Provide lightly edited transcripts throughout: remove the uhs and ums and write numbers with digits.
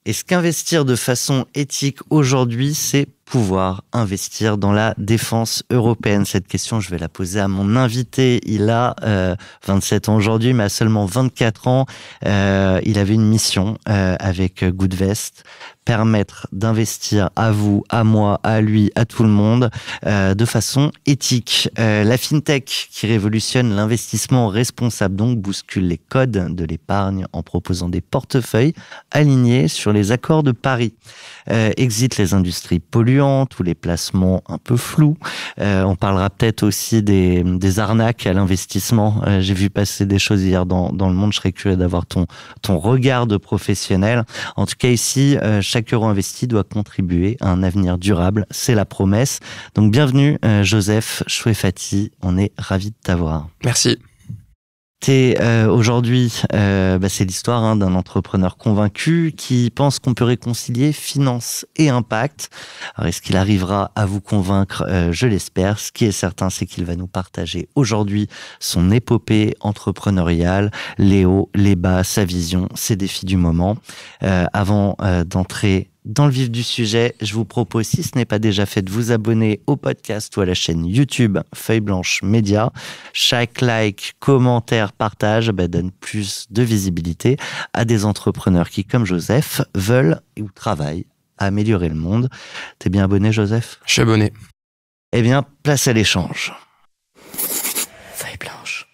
Est-ce qu'investir de façon éthique aujourd'hui, c'est pouvoir investir dans la défense européenne? Cette question, je vais la poser à mon invité. Il a 27 ans aujourd'hui, mais a seulement 24 ans. Il avait une mission avec Goodvest, permettre d'investir à vous, à moi, à lui, à tout le monde, de façon éthique. La FinTech qui révolutionne l'investissement responsable, donc bouscule les codes de l'épargne en proposant des portefeuilles alignés sur les accords de Paris. Exit les industries polluantes ou les placements un peu flous. On parlera peut-être aussi des arnaques à l'investissement. J'ai vu passer des choses hier dans le monde. Je serais curieux d'avoir ton regard de professionnel. En tout cas, ici, chaque euro investi doit contribuer à un avenir durable. C'est la promesse. Donc, bienvenue, Joseph Chouefati. On est ravis de t'avoir. Merci. Aujourd'hui, c'est l'histoire d'un entrepreneur convaincu qui pense qu'on peut réconcilier finance et impact. Alors, est-ce qu'il arrivera à vous convaincre? Je l'espère. Ce qui est certain, c'est qu'il va nous partager aujourd'hui son épopée entrepreneuriale, les hauts, les bas, sa vision, ses défis du moment. Avant d'entrer dans le vif du sujet, je vous propose, si ce n'est pas déjà fait, de vous abonner au podcast ou à la chaîne YouTube Feuille Blanche Média. Chaque like, commentaire, partage donne plus de visibilité à des entrepreneurs qui, comme Joseph, veulent ou travaillent à améliorer le monde. T'es bien abonné, Joseph? Je suis abonné. Eh bien, place à l'échange. Feuille Blanche.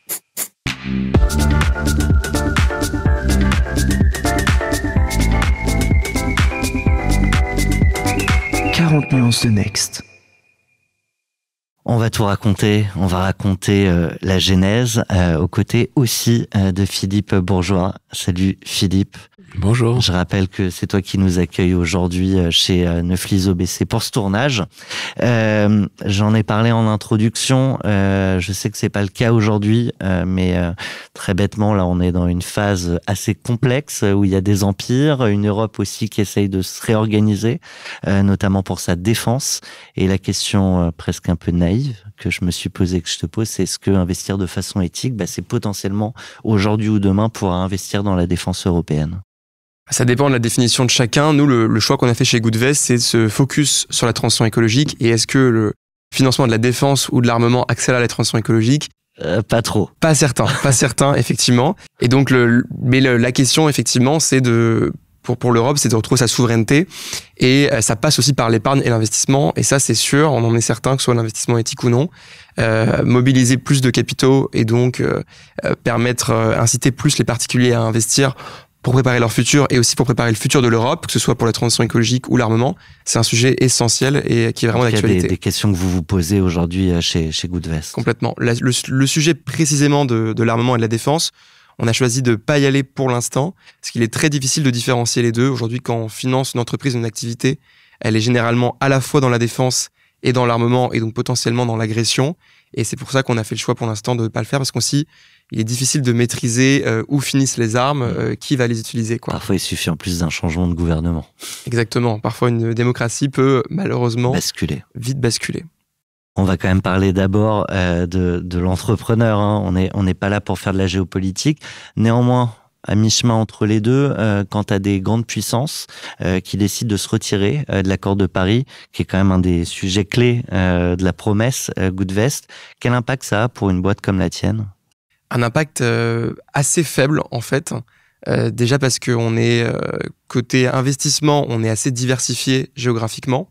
40 nuances de Next. On va tout raconter, on va raconter la genèse, aux côtés aussi de Philippe Bourgeois. Salut Philippe. Bonjour. Je rappelle que c'est toi qui nous accueilles aujourd'hui chez Neuflize OBC pour ce tournage. J'en ai parlé en introduction. Je sais que c'est pas le cas aujourd'hui, mais très bêtement, là, on est dans une phase assez complexe où il y a des empires, une Europe aussi qui essaye de se réorganiser, notamment pour sa défense. Et la question presque un peu naïve que je me suis posée, que je te pose, c'est est-ce que investir de façon éthique, c'est potentiellement aujourd'hui ou demain pouvoir investir dans la défense européenne? Ça dépend de la définition de chacun. Nous, le choix qu'on a fait chez Goodvest, c'est de se focus sur la transition écologique. Et est-ce que le financement de la défense ou de l'armement accélère la transition écologique? Pas trop. Pas certain, effectivement. Et donc, la question, effectivement, c'est pour l'Europe, c'est de retrouver sa souveraineté. Et ça passe aussi par l'épargne et l'investissement. Et ça, c'est sûr, on en est certain, que ce soit l'investissement éthique ou non. Mobiliser plus de capitaux et donc inciter plus les particuliers à investir pour préparer leur futur et aussi pour préparer le futur de l'Europe, que ce soit pour la transition écologique ou l'armement. C'est un sujet essentiel et qui est vraiment d'actualité. Il y a des questions que vous vous posez aujourd'hui chez Goodvest. Complètement. Le sujet précisément de l'armement et de la défense, on a choisi de ne pas y aller pour l'instant, parce qu'il est très difficile de différencier les deux. Aujourd'hui, quand on finance une entreprise, une activité, elle est généralement à la fois dans la défense et dans l'armement, et donc potentiellement dans l'agression. Et c'est pour ça qu'on a fait le choix pour l'instant de ne pas le faire, parce qu'aussi, il est difficile de maîtriser où finissent les armes, qui va les utiliser, quoi. Parfois, il suffit en plus d'un changement de gouvernement. Exactement. Parfois, une démocratie peut malheureusement vite basculer. On va quand même parler d'abord de l'entrepreneur. On n'est pas là pour faire de la géopolitique. Néanmoins, à mi-chemin entre les deux, quand tu as des grandes puissances qui décident de se retirer de l'accord de Paris, qui est quand même un des sujets clés de la promesse Goodvest, quel impact ça a pour une boîte comme la tienne? Un impact assez faible, en fait. Déjà parce qu'on est, côté investissement, on est assez diversifié géographiquement.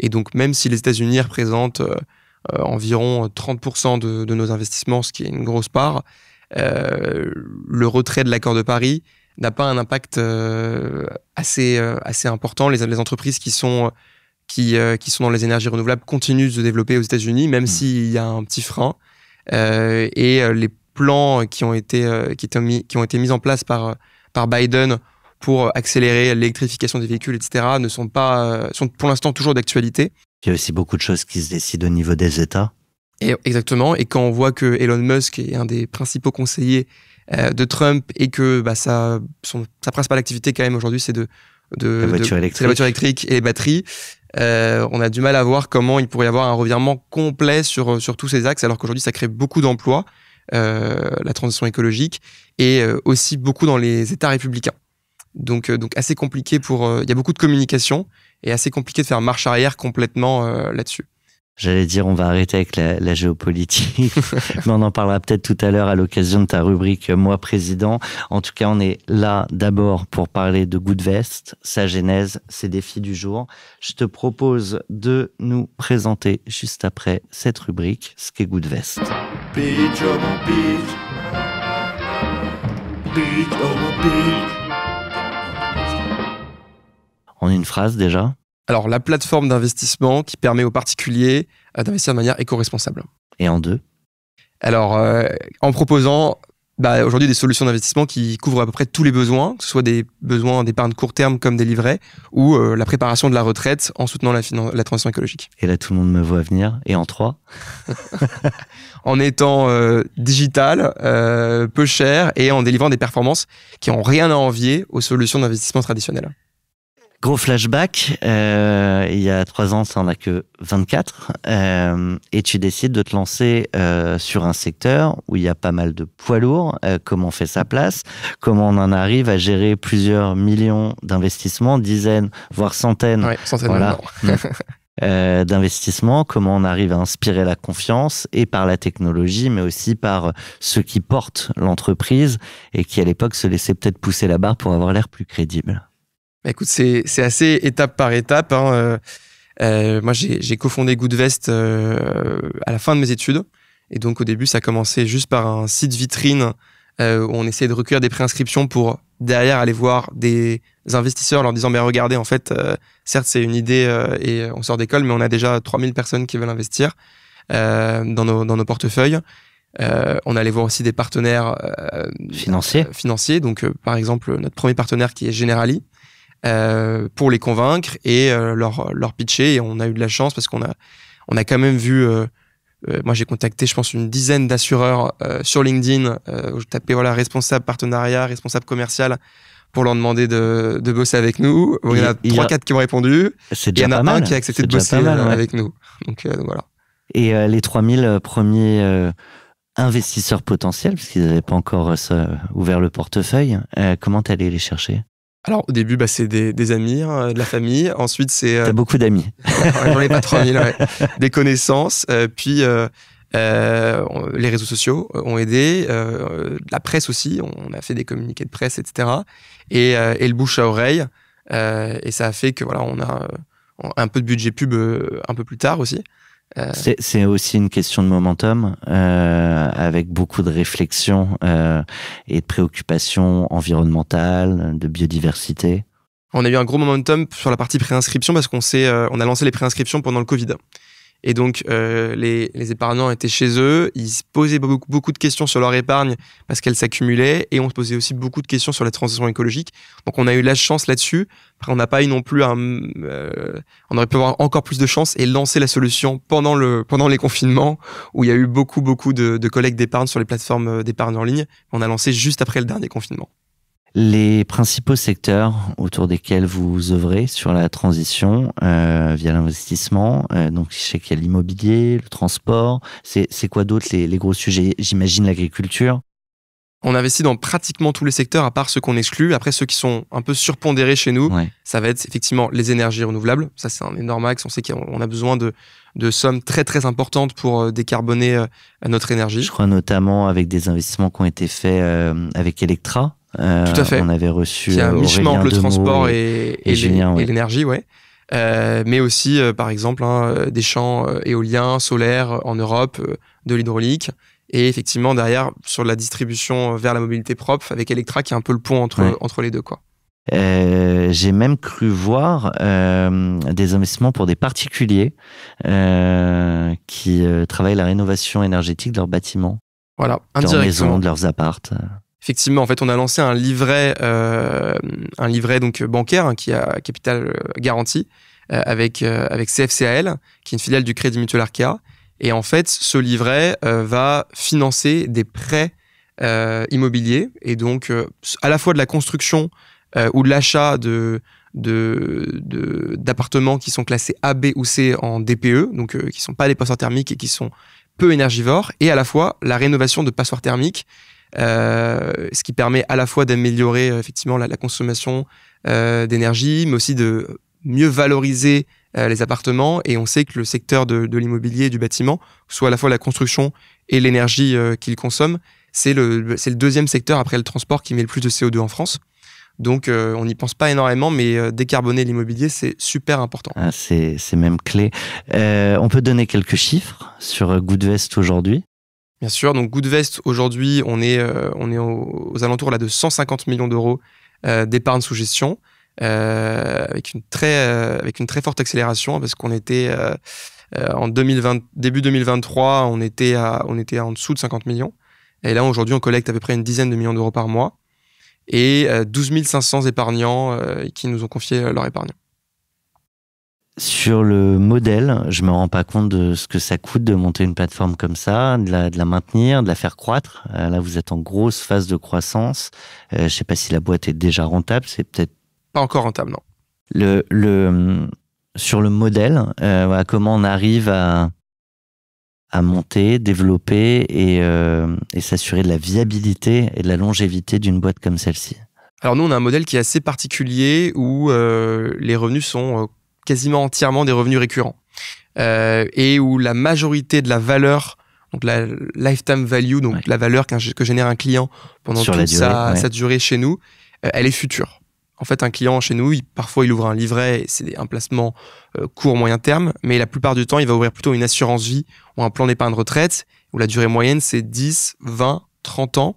Et donc, même si les États-Unis représentent environ 30% de nos investissements, ce qui est une grosse part, le retrait de l'accord de Paris n'a pas un impact assez important. Les entreprises qui sont dans les énergies renouvelables continuent de se développer aux États-Unis, même s'il y a un petit frein. Et les plans qui ont été mis en place par Biden pour accélérer l'électrification des véhicules, etc., sont pour l'instant toujours d'actualité. Il y a aussi beaucoup de choses qui se décident au niveau des États. Exactement. Et quand on voit que Elon Musk est un des principaux conseillers de Trump et que sa principale activité quand même aujourd'hui, c'est la voiture électrique et les batteries, on a du mal à voir comment il pourrait y avoir un revirement complet sur tous ces axes, alors qu'aujourd'hui, ça crée beaucoup d'emplois, la transition écologique, et aussi beaucoup dans les États républicains. Donc assez compliqué il y a beaucoup de communication et assez compliqué de faire marche arrière complètement là-dessus. J'allais dire, on va arrêter avec la géopolitique, mais on en parlera peut-être tout à l'heure à l'occasion de ta rubrique Moi Président. En tout cas, on est là d'abord pour parler de Goodvest, sa genèse, ses défis du jour. Je te propose de nous présenter juste après cette rubrique ce qu'est Goodvest. Beach, oh mon beach. Beach, oh mon beach. En une phrase déjà. Alors, la plateforme d'investissement qui permet aux particuliers d'investir de manière éco-responsable. Et en deux. Alors, en proposant aujourd'hui des solutions d'investissement qui couvrent à peu près tous les besoins, que ce soit des besoins d'épargne court terme comme des livrets, ou la préparation de la retraite en soutenant la transition écologique. Et là, tout le monde me voit venir. Et en trois. En étant digital, peu cher, et en délivrant des performances qui n'ont rien à envier aux solutions d'investissement traditionnelles. Gros flashback, il y a 3 ans, ça en a que 24, et tu décides de te lancer sur un secteur où il y a pas mal de poids lourds. Comment on fait sa place? Comment on en arrive à gérer plusieurs millions d'investissements, dizaines, voire centaines, voilà, d'investissements? Comment on arrive à inspirer la confiance, et par la technologie, mais aussi par ceux qui portent l'entreprise et qui à l'époque se laissaient peut-être pousser la barre pour avoir l'air plus crédible? Écoute, c'est assez étape par étape. Moi, j'ai cofondé Goodvest à la fin de mes études. Et donc, au début, ça a commencé juste par un site vitrine où on essayait de recueillir des préinscriptions pour derrière aller voir des investisseurs en leur disant regardez, en fait, certes, c'est une idée et on sort d'école, mais on a déjà 3000 personnes qui veulent investir dans nos portefeuilles. On allait voir aussi des partenaires financiers. Donc, par exemple, notre premier partenaire qui est Generali, pour les convaincre et leur pitcher. Et on a eu de la chance parce qu'on a quand même vu... moi, j'ai contacté, je pense, une dizaine d'assureurs sur LinkedIn. Où je tapais responsable partenariat, responsable commercial pour leur demander de bosser avec nous. Il y en a 3-4 qui m'ont répondu. Il y en a un qui a accepté de bosser avec nous. Donc voilà. Et les 3000 premiers investisseurs potentiels, parce qu'ils n'avaient pas encore ouvert le portefeuille, comment tu allais les chercher? Alors, au début, c'est des amis, de la famille. Ensuite, c'est... T'as beaucoup d'amis. J'en ai pas 3000, ouais. Des connaissances. Puis, les réseaux sociaux ont aidé. La presse aussi. On a fait des communiqués de presse, etc. Et le bouche à oreille. Et ça a fait que, on a un peu de budget pub un peu plus tard aussi. C'est aussi une question de momentum, avec beaucoup de réflexion et de préoccupations environnementales, de biodiversité. On a eu un gros momentum sur la partie préinscription parce qu'on a lancé les préinscriptions pendant le Covid. Et donc, les épargnants étaient chez eux, ils se posaient beaucoup de questions sur leur épargne parce qu'elle s'accumulait, et on se posait aussi beaucoup de questions sur la transition écologique. Donc, on a eu la chance là-dessus. Après, on n'a pas eu non plus on aurait pu avoir encore plus de chance et lancer la solution pendant les confinements, où il y a eu beaucoup de collectes d'épargne sur les plateformes d'épargne en ligne. On a lancé juste après le dernier confinement. Les principaux secteurs autour desquels vous œuvrez sur la transition via l'investissement, donc je sais qu'il y a l'immobilier, le transport, c'est quoi d'autre les gros sujets? J'imagine l'agriculture. On investit dans pratiquement tous les secteurs, à part ceux qu'on exclut. Après, ceux qui sont un peu surpondérés chez nous, ça va être effectivement les énergies renouvelables. Ça, c'est un énorme axe. On sait qu'on a besoin de sommes très, très importantes pour décarboner notre énergie. Je crois notamment avec des investissements qui ont été faits avec Electra. Tout à fait. On avait reçu qui a mi-chemin entre le transport et Julien, et l'énergie, mais aussi, par exemple, des champs éoliens, solaires en Europe, de l'hydraulique. Et effectivement, derrière, sur la distribution vers la mobilité propre, avec Electra, qui est un peu le pont entre les deux, quoi. J'ai même cru voir des investissements pour des particuliers qui travaillent la rénovation énergétique de leurs bâtiments. Voilà, de indirectement. leurs maisons, de leurs appartes. Effectivement, en fait, on a lancé un livret donc bancaire qui a capital garanti avec CFCAL, qui est une filiale du Crédit Mutuel Arkéa. Et en fait, ce livret va financer des prêts immobiliers, et donc à la fois de la construction ou de l'achat d'appartements qui sont classés A, B ou C en DPE, donc qui sont pas des passoires thermiques et qui sont peu énergivores, et à la fois la rénovation de passoires thermiques ce qui permet à la fois d'améliorer effectivement la consommation d'énergie, mais aussi de mieux valoriser les appartements. Et on sait que le secteur de l'immobilier et du bâtiment, soit à la fois la construction et l'énergie qu'il consomme, c'est le deuxième secteur après le transport qui met le plus de CO2 en France. Donc, on n'y pense pas énormément, mais décarboner l'immobilier, c'est super important. Ah, c'est même clé. On peut donner quelques chiffres sur Goodvest aujourd'hui? Bien sûr. Donc, Goodvest, aujourd'hui, on est aux alentours là, de 150 millions d'euros d'épargne sous gestion, avec une très forte accélération, parce qu'on était en début 2023, on était en dessous de 50 millions. Et là, aujourd'hui, on collecte à peu près une dizaine de millions d'euros par mois. Et 12 500 épargnants qui nous ont confié leur épargne. Sur le modèle, je me rends pas compte de ce que ça coûte de monter une plateforme comme ça, de la maintenir, de la faire croître. Là, vous êtes en grosse phase de croissance. Je sais pas si la boîte est déjà rentable, c'est peut-être... Pas encore rentable, non. Sur le modèle, voilà, comment on arrive à monter, développer et s'assurer de la viabilité et de la longévité d'une boîte comme celle-ci? Alors nous, on a un modèle qui est assez particulier où les revenus sont quasiment entièrement des revenus récurrents et où la majorité de la valeur, donc la lifetime value, donc la valeur que génère un client pendant toute sa durée chez nous, elle est future. En fait, un client chez nous, parfois il ouvre un livret, c'est un placement court, moyen terme, mais la plupart du temps, il va ouvrir plutôt une assurance vie ou un plan d'épargne retraite, où la durée moyenne, c'est 10, 20, 30 ans.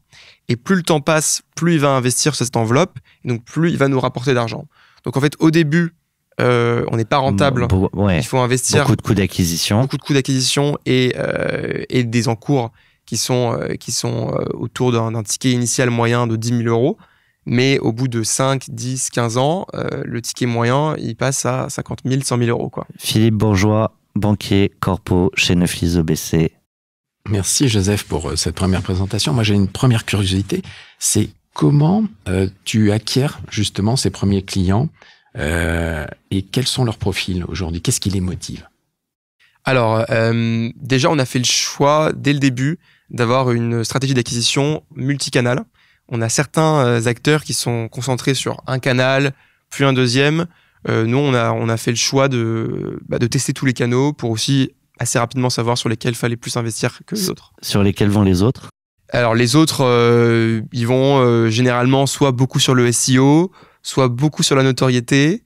Et plus le temps passe, plus il va investir sur cette enveloppe, et donc plus il va nous rapporter d'argent. Donc en fait, au début, on n'est pas rentable. Il faut investir beaucoup de coûts d'acquisition et des encours qui sont autour d'un ticket initial moyen de 10 000 euros. Mais au bout de 5, 10, 15 ans, le ticket moyen, il passe à 50 000, 100 000 euros, quoi. Philippe Bourgeois, banquier corpo chez Neuflize OBC. Merci Joseph pour cette première présentation. Moi, j'ai une première curiosité, c'est comment tu acquiers justement ces premiers clients et quels sont leurs profils aujourd'hui? Qu'est-ce qui les motive? Alors, déjà, on a fait le choix, dès le début, d'avoir une stratégie d'acquisition multicanal. On a certains acteurs qui sont concentrés sur un canal, puis un deuxième. Nous, on a fait le choix de tester tous les canaux pour aussi assez rapidement savoir sur lesquels il fallait plus investir que les autres. Sur lesquels vont les autres? Alors, les autres, ils vont généralement soit beaucoup sur le SEO, soit beaucoup sur la notoriété.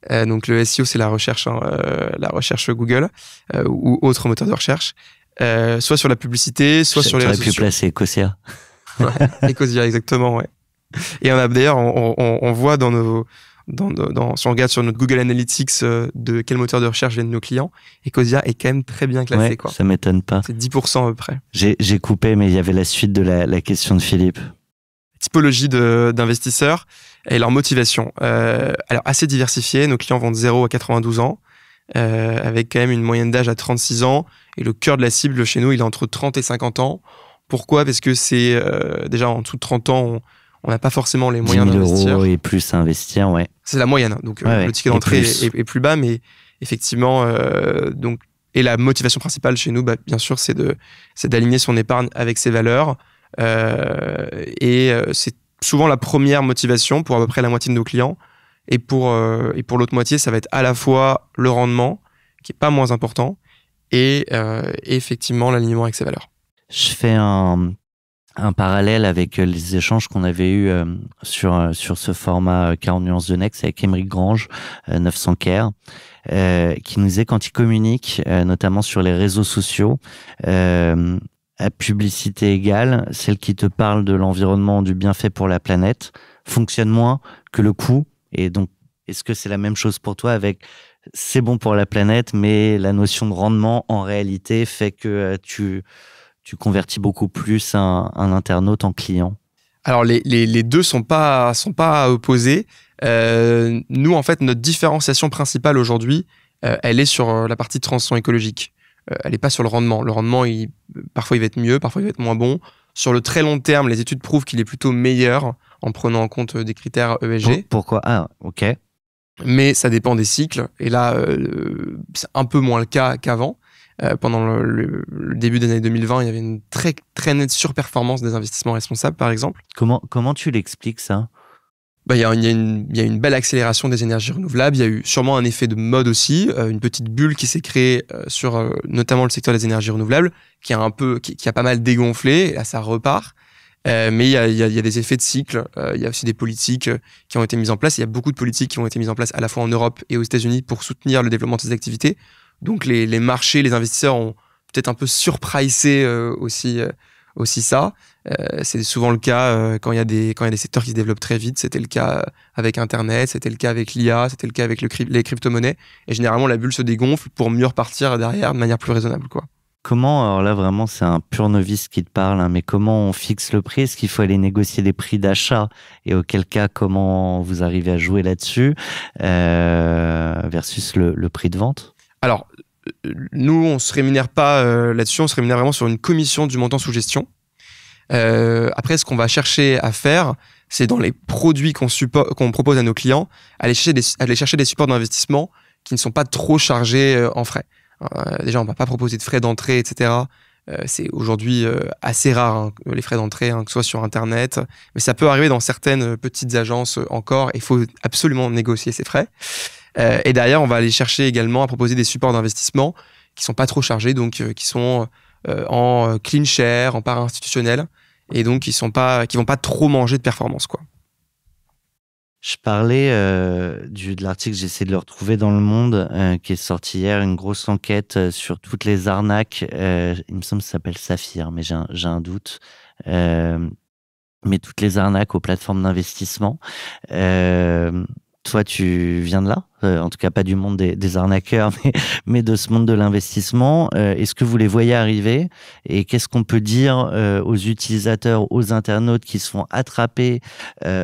Donc, le SEO, c'est la recherche Google ou autre moteur de recherche. Soit sur la publicité, soit sur les réseaux sociaux. Tu aurais pu placer Ecosia. Ecosia, exactement, ouais. Et on a d'ailleurs, on voit si on regarde sur notre Google Analytics de quel moteur de recherche viennent nos clients, Ecosia est quand même très bien classé, quoi. Ça m'étonne pas. C'est 10% à peu près. J'ai coupé, mais il y avait la suite de la question de Philippe. Typologie d'investisseurs et leur motivation. Alors, assez diversifiée. Nos clients vont de 0 à 92 ans, avec quand même une moyenne d'âge à 36 ans. Et le cœur de la cible chez nous, il est entre 30 et 50 ans. Pourquoi? Parce que c'est déjà en dessous de 30 ans, on n'a pas forcément les moyens d'investir. 10 000 euros et plus à investir, ouais. C'est la moyenne. Donc le ticket d'entrée est plus bas, mais effectivement, et la motivation principale chez nous, bien sûr, c'est d'aligner son épargne avec ses valeurs. C'est souvent la première motivation pour à peu près la moitié de nos clients. Et pour l'autre moitié, ça va être à la fois le rendement, qui est pas moins important, et effectivement l'alignement avec ses valeurs. Je fais un parallèle avec les échanges qu'on avait eus sur ce format 40 nuances de Next avec Émeric Grange, 900 Care, qui nous disait quand il communique, notamment sur les réseaux sociaux, à publicité égale, celle qui te parle de l'environnement, du bienfait pour la planète, fonctionne moins que le coût. Et donc, est-ce que c'est la même chose pour toi avec c'est bon pour la planète, mais la notion de rendement, en réalité, fait que tu convertis beaucoup plus un internaute en client? Alors, les deux sont pas opposés. Nous, en fait, notre différenciation principale aujourd'hui, elle est sur la partie de transition écologique. Elle n'est pas sur le rendement. Le rendement, parfois, il va être mieux, parfois, il va être moins bon. Sur le très long terme, les études prouvent qu'il est plutôt meilleur en prenant en compte des critères ESG. Pourquoi? Ah, ok. Mais ça dépend des cycles. Et là, c'est un peu moins le cas qu'avant. Pendant le début des années 2020, il y avait une très, très nette surperformance des investissements responsables, par exemple. Comment tu l'expliques ça? Il y a une belle accélération des énergies renouvelables. Il y a eu sûrement un effet de mode aussi, une petite bulle qui s'est créée sur notamment le secteur des énergies renouvelables, qui a pas mal dégonflé. Et là, ça repart. Mais il y a des effets de cycle. Il y a aussi des politiques qui ont été mises en place. Il y a beaucoup de politiques qui ont été mises en place à la fois en Europe et aux États-Unis pour soutenir le développement de ces activités. Donc les marchés, les investisseurs ont peut-être un peu surpricé aussi ça. C'est souvent le cas quand il y a des secteurs qui se développent très vite. C'était le cas avec Internet, c'était le cas avec l'IA, c'était le cas avec les crypto-monnaies. Et généralement, la bulle se dégonfle pour mieux repartir derrière de manière plus raisonnable, quoi. Comment, alors là vraiment c'est un pur novice qui te parle, hein, mais comment on fixe le prix? Est-ce qu'il faut aller négocier les prix d'achat? Et auquel cas, comment vous arrivez à jouer là-dessus versus le prix de vente? Alors, nous, on se rémunère pas là-dessus, on se rémunère vraiment sur une commission du montant sous gestion. Après, ce qu'on va chercher à faire, c'est dans les produits qu'on propose à nos clients, aller chercher des supports d'investissement qui ne sont pas trop chargés en frais. Déjà, on ne va pas proposer de frais d'entrée, etc. C'est aujourd'hui assez rare, hein, les frais d'entrée, hein, que ce soit sur Internet. Mais ça peut arriver dans certaines petites agences encore. Il faut absolument négocier ces frais. Et derrière, on va aller chercher également à proposer des supports d'investissement qui ne sont pas trop chargés, donc qui sont en clean share, en part institutionnelle, et donc qui vont pas trop manger de performance, quoi. Je parlais de l'article, j'ai essayé de le retrouver dans Le Monde, qui est sorti hier, une grosse enquête sur toutes les arnaques. Il me semble que ça s'appelle Saphir, mais j'ai un doute. Mais toutes les arnaques aux plateformes d'investissement. Toi, tu viens de là, en tout cas pas du monde des arnaqueurs, mais de ce monde de l'investissement. Est-ce que vous les voyez arriver? Et qu'est-ce qu'on peut dire aux utilisateurs, aux internautes qui se font attraper,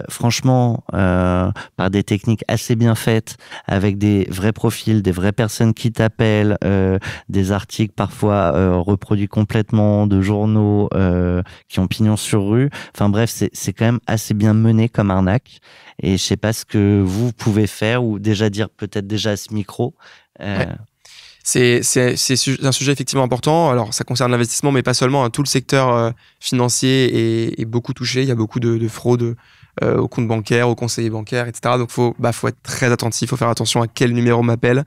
franchement, par des techniques assez bien faites, avec des vrais profils, des vraies personnes qui t'appellent, des articles parfois reproduits complètement, de journaux qui ont pignon sur rue. Enfin bref, c'est quand même assez bien mené comme arnaque. Et je sais pas ce que vous pouvez faire ou déjà dire peut-être déjà à ce micro. Ouais. C'est un sujet effectivement important. Alors, ça concerne l'investissement, mais pas seulement, hein. Tout le secteur financier est beaucoup touché. Il y a beaucoup de fraudes aux comptes bancaires, aux conseillers bancaires, etc. Donc, faut être très attentif. Faut faire attention à quel numéro m'appelle.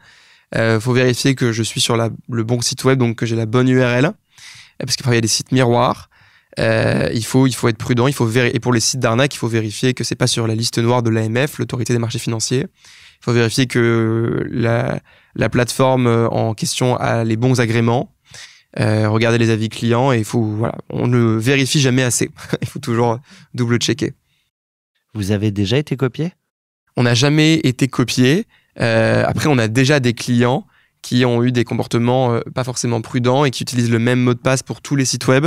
Faut vérifier que je suis sur le bon site web, donc que j'ai la bonne URL. Parce qu'il y a des sites miroirs. Il faut être prudent. Et pour les sites d'arnaque, il faut vérifier que c'est pas sur la liste noire de l'AMF, l'autorité des marchés financiers. Il faut vérifier que la plateforme en question a les bons agréments. Regarder les avis clients et on ne vérifie jamais assez. Il faut toujours double-checker. Vous avez déjà été copié? On n'a jamais été copié. Après, on a déjà des clients qui ont eu des comportements pas forcément prudents et qui utilisent le même mot de passe pour tous les sites web.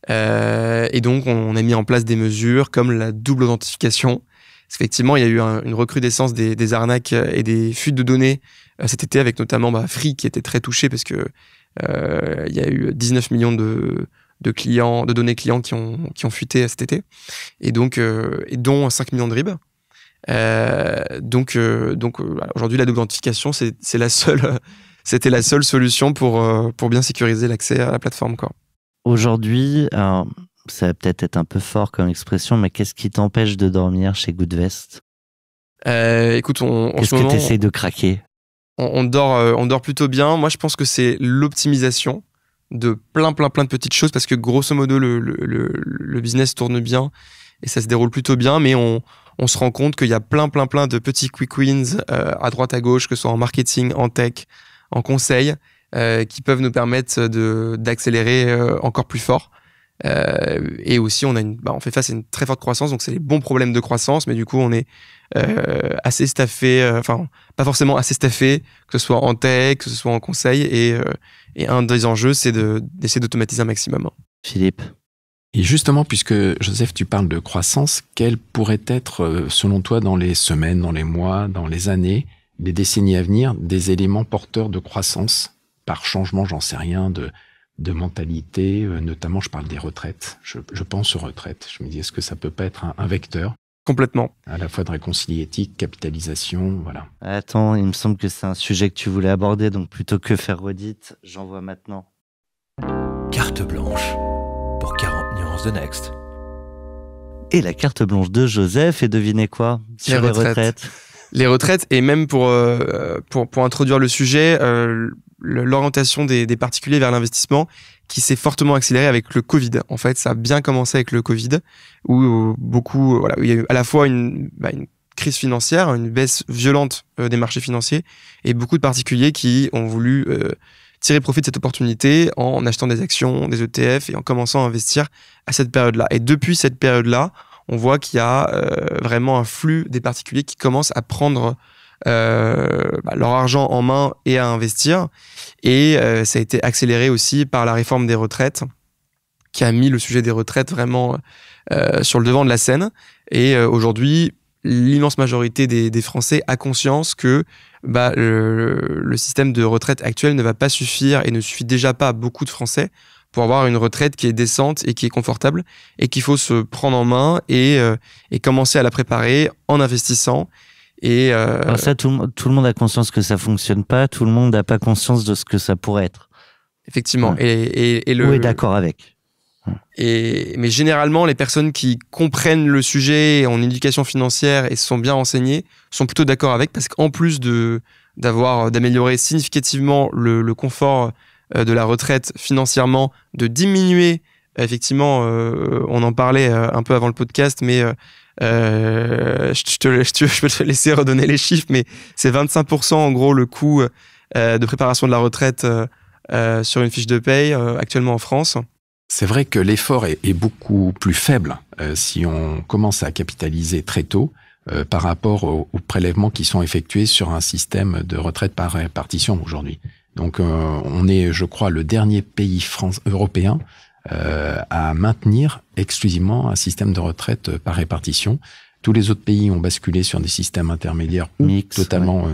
Et donc, on a mis en place des mesures comme la double authentification. Parce qu'effectivement, il y a eu une recrudescence des arnaques et des fuites de données cet été, avec notamment Free qui était très touché parce que il y a eu 19 millions de données clients qui ont fuité cet été, et donc et dont 5 millions de RIB. Donc aujourd'hui, la double authentification, c'était la seule solution pour bien sécuriser l'accès à la plateforme, quoi. Aujourd'hui, alors, ça va peut-être être un peu fort comme expression, mais qu'est-ce qui t'empêche de dormir chez Goodvest? Écoute, qu'est-ce que tu essayes de craquer? On dort plutôt bien. Moi, je pense que c'est l'optimisation de plein de petites choses, parce que grosso modo, le business tourne bien et ça se déroule plutôt bien, mais on se rend compte qu'il y a plein de petits quick wins à droite à gauche, que ce soit en marketing, en tech, en conseil, qui peuvent nous permettre d'accélérer encore plus fort. Et aussi, on fait face à une très forte croissance, donc c'est les bons problèmes de croissance, mais du coup, on est assez staffé, pas forcément assez staffé, que ce soit en tech, que ce soit en conseil, et un des enjeux, c'est d'essayer d'automatiser un maximum. Philippe? Et justement, puisque Joseph, tu parles de croissance, quels pourraient être, selon toi, dans les semaines, dans les mois, dans les années, les décennies à venir, des éléments porteurs de croissance par changement, j'en sais rien, de mentalité, notamment je parle des retraites, je pense aux retraites, je me dis est-ce que ça peut pas être un vecteur? Complètement. À la fois de réconcilier éthique, capitalisation, voilà. Attends, il me semble que c'est un sujet que tu voulais aborder, donc plutôt que faire redite, j'envoie maintenant. Carte blanche pour 40 nuances de Next. Et la carte blanche de Joseph, et devinez quoi? Sur les retraites. Les retraites, et même pour introduire le sujet, l'orientation des particuliers vers l'investissement qui s'est fortement accélérée avec le Covid. En fait, ça a bien commencé avec le Covid, où où il y a eu à la fois une crise financière, une baisse violente des marchés financiers, et beaucoup de particuliers qui ont voulu tirer profit de cette opportunité en achetant des actions, des ETF, et en commençant à investir à cette période-là. Et depuis cette période-là, on voit qu'il y a vraiment un flux des particuliers qui commencent à prendre leur argent en main et à investir. Et ça a été accéléré aussi par la réforme des retraites, qui a mis le sujet des retraites vraiment sur le devant de la scène. Et aujourd'hui, l'immense majorité des Français a conscience que le système de retraite actuel ne va pas suffire et ne suffit déjà pas à beaucoup de Français pour avoir une retraite qui est décente et qui est confortable, et qu'il faut se prendre en main et commencer à la préparer en investissant. Alors ça, tout le monde a conscience que ça fonctionne pas, tout le monde n'a pas conscience de ce que ça pourrait être. Effectivement. Ouais. Ou est d'accord avec. Mais généralement, les personnes qui comprennent le sujet en éducation financière et se sont bien renseignées sont plutôt d'accord avec, parce qu'en plus d'améliorer significativement le confort de la retraite financièrement, de diminuer, effectivement, on en parlait un peu avant le podcast, mais je peux te laisser redonner les chiffres, mais c'est 25% en gros le coût de préparation de la retraite sur une fiche de paye actuellement en France. C'est vrai que l'effort est beaucoup plus faible si on commence à capitaliser très tôt par rapport aux prélèvements qui sont effectués sur un système de retraite par répartition aujourd'hui. Donc on est, je crois, le dernier pays européen à maintenir exclusivement un système de retraite par répartition. Tous les autres pays ont basculé sur des systèmes intermédiaires ou totalement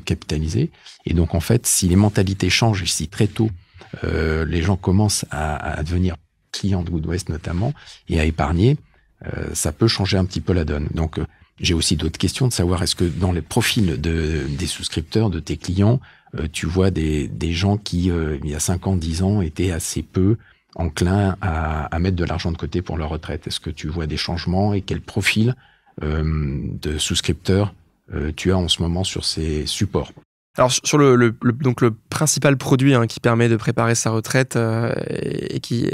capitalisés. Et donc, en fait, si les mentalités changent et si très tôt, les gens commencent à devenir clients de Goodwest notamment et à épargner, ça peut changer un petit peu la donne. Donc, j'ai aussi d'autres questions de savoir est-ce que dans les profils des souscripteurs, de tes clients, tu vois des gens qui, il y a 5 ans, 10 ans, étaient assez peu enclins à mettre de l'argent de côté pour leur retraite. Est-ce que tu vois des changements et quel profil de souscripteurs tu as en ce moment sur ces supports? Alors sur donc le principal produit qui permet de préparer sa retraite et qui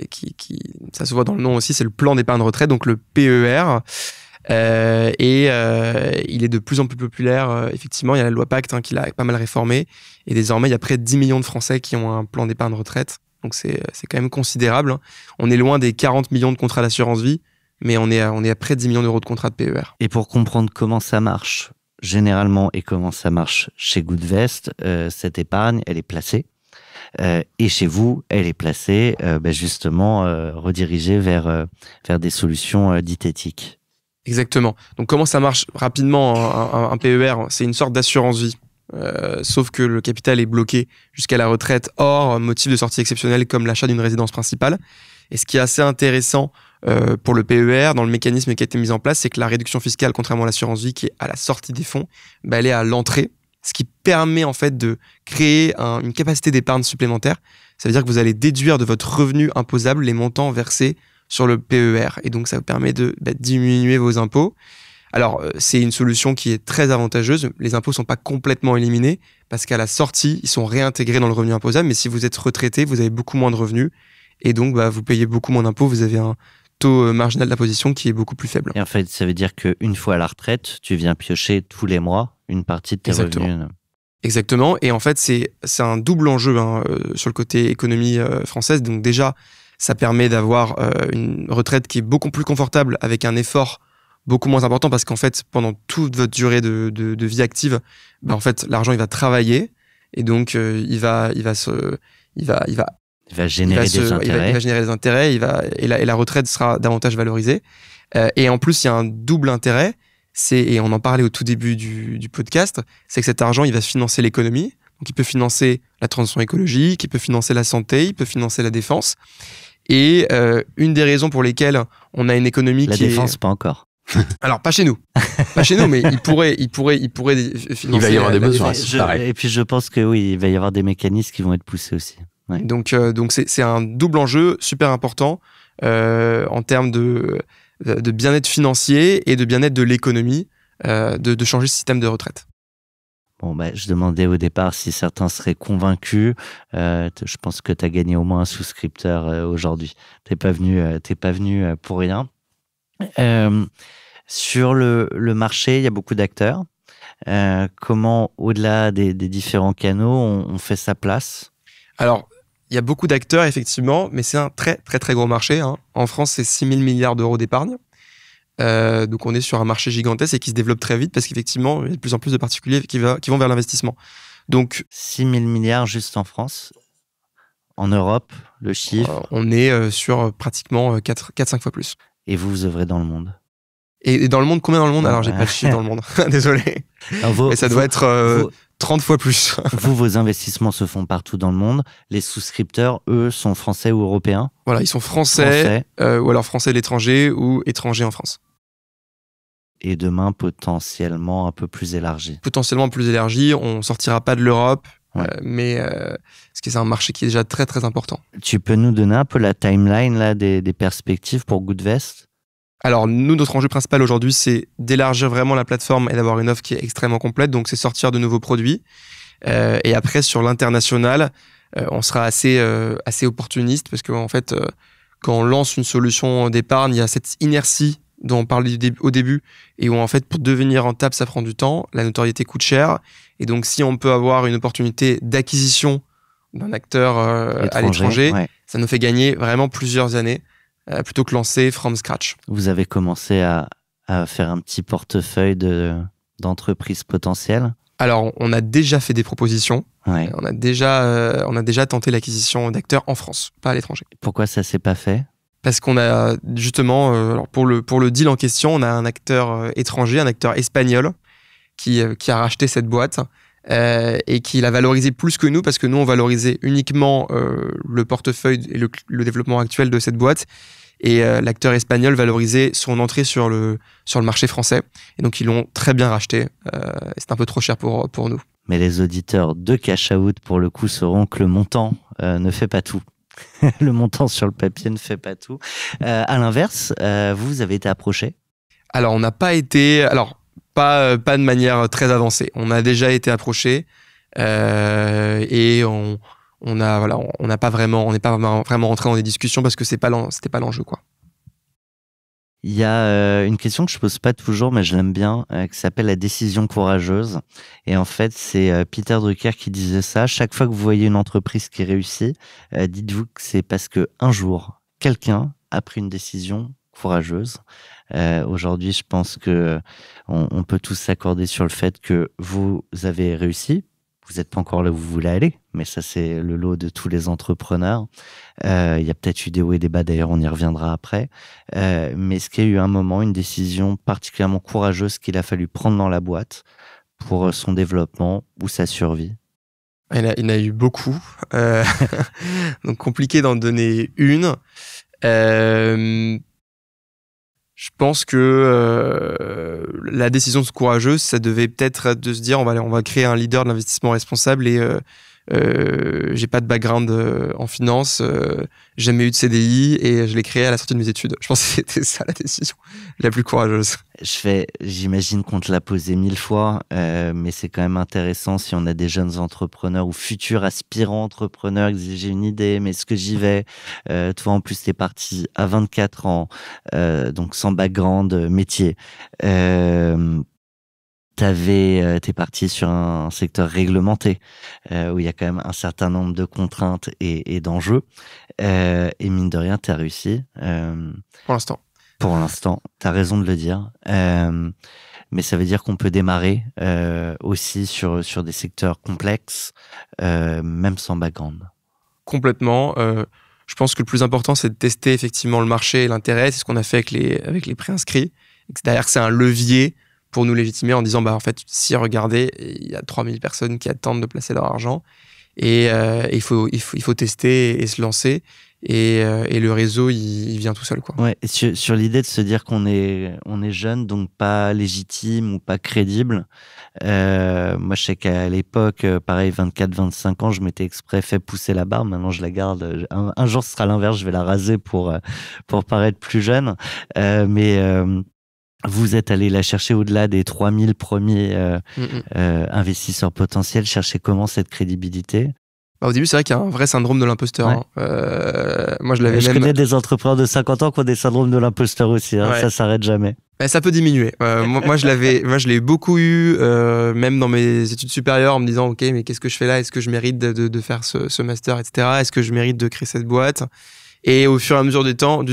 ça se voit dans le nom aussi, c'est le plan d'épargne retraite, donc le PER. Il est de plus en plus populaire. Effectivement, il y a la loi Pacte qui l'a pas mal réformé, et désormais il y a près de 10 millions de Français qui ont un plan d'épargne retraite. Donc c'est quand même considérable. On est loin des 40 millions de contrats d'assurance vie, mais on est à près de 10 millions d'euros de contrats de PER. Et pour comprendre comment ça marche généralement et comment ça marche chez Goodvest, cette épargne, elle est placée. Et chez vous, elle est placée justement redirigée vers des solutions dites éthiques. Exactement. Donc comment ça marche rapidement un PER? C'est une sorte d'assurance vie. Sauf que le capital est bloqué jusqu'à la retraite hors motif de sortie exceptionnelle comme l'achat d'une résidence principale. Et ce qui est assez intéressant pour le PER, dans le mécanisme qui a été mis en place, c'est que la réduction fiscale, contrairement à l'assurance vie qui est à la sortie des fonds, elle est à l'entrée, ce qui permet en fait de créer une capacité d'épargne supplémentaire. Ça veut dire que vous allez déduire de votre revenu imposable les montants versés sur le PER. Et donc ça vous permet de diminuer vos impôts. Alors, c'est une solution qui est très avantageuse. Les impôts ne sont pas complètement éliminés parce qu'à la sortie, ils sont réintégrés dans le revenu imposable. Mais si vous êtes retraité, vous avez beaucoup moins de revenus. Et donc, vous payez beaucoup moins d'impôts. Vous avez un taux marginal d'imposition qui est beaucoup plus faible. Et en fait, ça veut dire qu'une fois à la retraite, tu viens piocher tous les mois une partie de tes revenus. Exactement. Et en fait, c'est un double enjeu sur le côté économie française. Donc déjà, ça permet d'avoir une retraite qui est beaucoup plus confortable avec un effort beaucoup moins important, parce qu'en fait, pendant toute votre durée de vie active, en fait, l'argent, il va travailler, et donc il va générer des intérêts, et la retraite sera davantage valorisée. Et en plus, il y a un double intérêt, et on en parlait au tout début du podcast, c'est que cet argent, il va financer l'économie. Donc, il peut financer la transition écologique, il peut financer la santé, il peut financer la défense. Et une des raisons pour lesquelles on a une économie La défense, pas encore. Alors, pas chez nous. Pas chez nous, mais il pourrait financer. Il va y avoir des besoins, Et puis je pense que oui, il va y avoir des mécanismes qui vont être poussés aussi. Ouais. Donc c'est un double enjeu super important en termes de bien-être financier et de bien-être de l'économie, de changer ce système de retraite. Bon, je demandais au départ si certains seraient convaincus. Je pense que tu as gagné au moins un souscripteur aujourd'hui. T'es pas venu pour rien. Sur le marché, il y a beaucoup d'acteurs. Comment, au-delà des différents canaux, on fait sa place? Alors, il y a beaucoup d'acteurs, effectivement, mais c'est un très, très, très gros marché. Hein. En France, c'est 6 000 milliards d'euros d'épargne. Donc, on est sur un marché gigantesque et qui se développe très vite parce qu'effectivement, il y a de plus en plus de particuliers qui vont vers l'investissement. Donc, 6 000 milliards juste en France. En Europe, le chiffre? On est sur pratiquement 4-5 fois plus. Et vous œuvrez dans le monde? Et dans le monde, combien dans le monde? Alors, j'ai pas le chiffre dans le monde. Désolé. Mais ça doit être 30 fois plus. Vos investissements se font partout dans le monde. Les souscripteurs, eux, sont français ou européens? Voilà, ils sont français. Ou alors français de l'étranger ou étrangers en France. Et demain, potentiellement un peu plus élargi. Potentiellement plus élargi. On sortira pas de l'Europe. Ouais. Mais parce que c'est un marché qui est déjà très très important. Tu peux nous donner un peu la timeline là, des perspectives pour Goodvest? Alors nous, notre enjeu principal aujourd'hui, c'est d'élargir vraiment la plateforme et d'avoir une offre qui est extrêmement complète. Donc c'est sortir de nouveaux produits. Et après sur l'international, on sera assez opportuniste parce qu'en fait, quand on lance une solution d'épargne, il y a cette inertie dont on parlait au début, et où en fait, pour devenir rentable, ça prend du temps, la notoriété coûte cher, et donc si on peut avoir une opportunité d'acquisition d'un acteur à l'étranger, ça nous fait gagner vraiment plusieurs années, plutôt que lancer from scratch. Vous avez commencé à faire un petit portefeuille d'entreprises potentielles? Alors, on a déjà fait des propositions, ouais. On a déjà tenté l'acquisition d'acteurs en France, pas à l'étranger. Pourquoi ça s'est pas fait? Parce qu'on a justement, alors pour le deal en question, on a un acteur étranger, un acteur espagnol qui a racheté cette boîte et qui l'a valorisé plus que nous, parce que nous, on valorisait uniquement le portefeuille et le développement actuel de cette boîte. Et l'acteur espagnol valorisait son entrée sur le marché français. Et donc, ils l'ont très bien racheté. C'est un peu trop cher pour nous. Mais les auditeurs de Cash Out, pour le coup, sauront que le montant ne fait pas tout. Le montant sur le papier ne fait pas tout. À l'inverse, vous avez été approché? Alors, on n'a pas été... Alors, pas de manière très avancée. On a déjà été approché et on n'est pas vraiment rentré dans des discussions parce que c'était pas l'enjeu, quoi. Il y a une question que je pose pas toujours, mais je l'aime bien, qui s'appelle la décision courageuse. Et en fait, c'est Peter Drucker qui disait ça. Chaque fois que vous voyez une entreprise qui réussit, dites-vous que c'est parce que un jour, quelqu'un a pris une décision courageuse. Aujourd'hui, je pense que on peut tous s'accorder sur le fait que vous avez réussi. Vous n'êtes pas encore là où vous voulez aller, mais ça, c'est le lot de tous les entrepreneurs. Il y a peut-être eu des hauts et des bas, d'ailleurs, on y reviendra après. Mais est-ce qu'il y a eu un moment, une décision particulièrement courageuse qu'il a fallu prendre dans la boîte pour son développement ou sa survie? Il y en a eu beaucoup. Donc, compliqué d'en donner une. Je pense que la décision courageuse, ça devait peut-être être de se dire on va créer un leader de l'investissement responsable et j'ai pas de background en finance, j'ai jamais eu de CDI et je l'ai créé à la sortie de mes études. Je pense que c'était ça la décision la plus courageuse. J'imagine qu'on te l'a posé 1000 fois, mais c'est quand même intéressant si on a des jeunes entrepreneurs ou futurs aspirants entrepreneurs qui disent j'ai une idée, mais est-ce que j'y vais? Toi, en plus, t'es parti à 24 ans, donc sans background métier. T'es parti sur un secteur réglementé où il y a quand même un certain nombre de contraintes et d'enjeux. Et mine de rien, t'as réussi. Pour l'instant. Pour l'instant, t'as raison de le dire. Mais ça veut dire qu'on peut démarrer aussi sur des secteurs complexes, même sans background. Complètement. Je pense que le plus important, c'est de tester effectivement le marché et l'intérêt. C'est ce qu'on a fait avec les préinscrits. Derrière, c'est un levier pour nous légitimer en disant, en fait, si regardez, il y a 3000 personnes qui attendent de placer leur argent et il faut tester et se lancer. et le réseau, il vient tout seul, quoi. Ouais, et sur l'idée de se dire qu'on est jeune, donc pas légitime ou pas crédible. Moi, je sais qu'à l'époque, pareil, 24-25 ans, je m'étais exprès fait pousser la barbe. Maintenant, je la garde. Un jour, ce sera l'inverse. Je vais la raser pour paraître plus jeune. Mais vous êtes allé la chercher au-delà des 3000 premiers investisseurs potentiels. Chercher comment cette crédibilité? Au début, c'est vrai qu'il y a un vrai syndrome de l'imposteur. Ouais. Moi, je l'avais Je connais des entrepreneurs de 50 ans qui ont des syndromes de l'imposteur aussi. Hein. Ouais. Ça s'arrête jamais. Ça peut diminuer. Moi, je l'ai beaucoup eu, même dans mes études supérieures, en me disant, OK, mais qu'est-ce que je fais là? Est-ce que je mérite de faire ce master, etc. Est-ce que je mérite de créer cette boîte? Et au fur et à mesure du temps,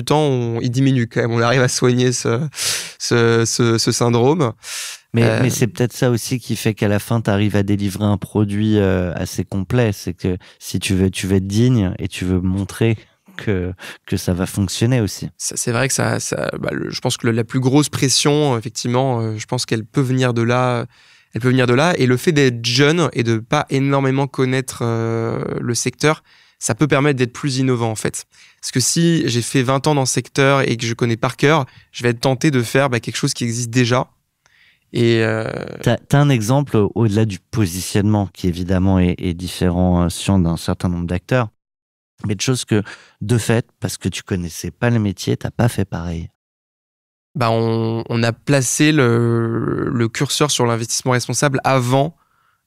il diminue quand même. On arrive à soigner ce syndrome. Mais c'est peut-être ça aussi qui fait qu'à la fin, tu arrives à délivrer un produit assez complet. C'est que si tu veux être digne et tu veux montrer que ça va fonctionner aussi. C'est vrai que je pense que la plus grosse pression, effectivement, je pense qu'elle peut venir de là. Elle peut venir de là. Et le fait d'être jeune et de pas énormément connaître le secteur, ça peut permettre d'être plus innovant, en fait. Parce que si j'ai fait 20 ans dans ce secteur et que je connais par cœur, je vais être tenté de faire quelque chose qui existe déjà. Et t'as un exemple au-delà du positionnement qui évidemment est différenciant d'un certain nombre d'acteurs, mais de choses que de fait, parce que tu connaissais pas le métier, t'as pas fait pareil. On a placé le curseur sur l'investissement responsable avant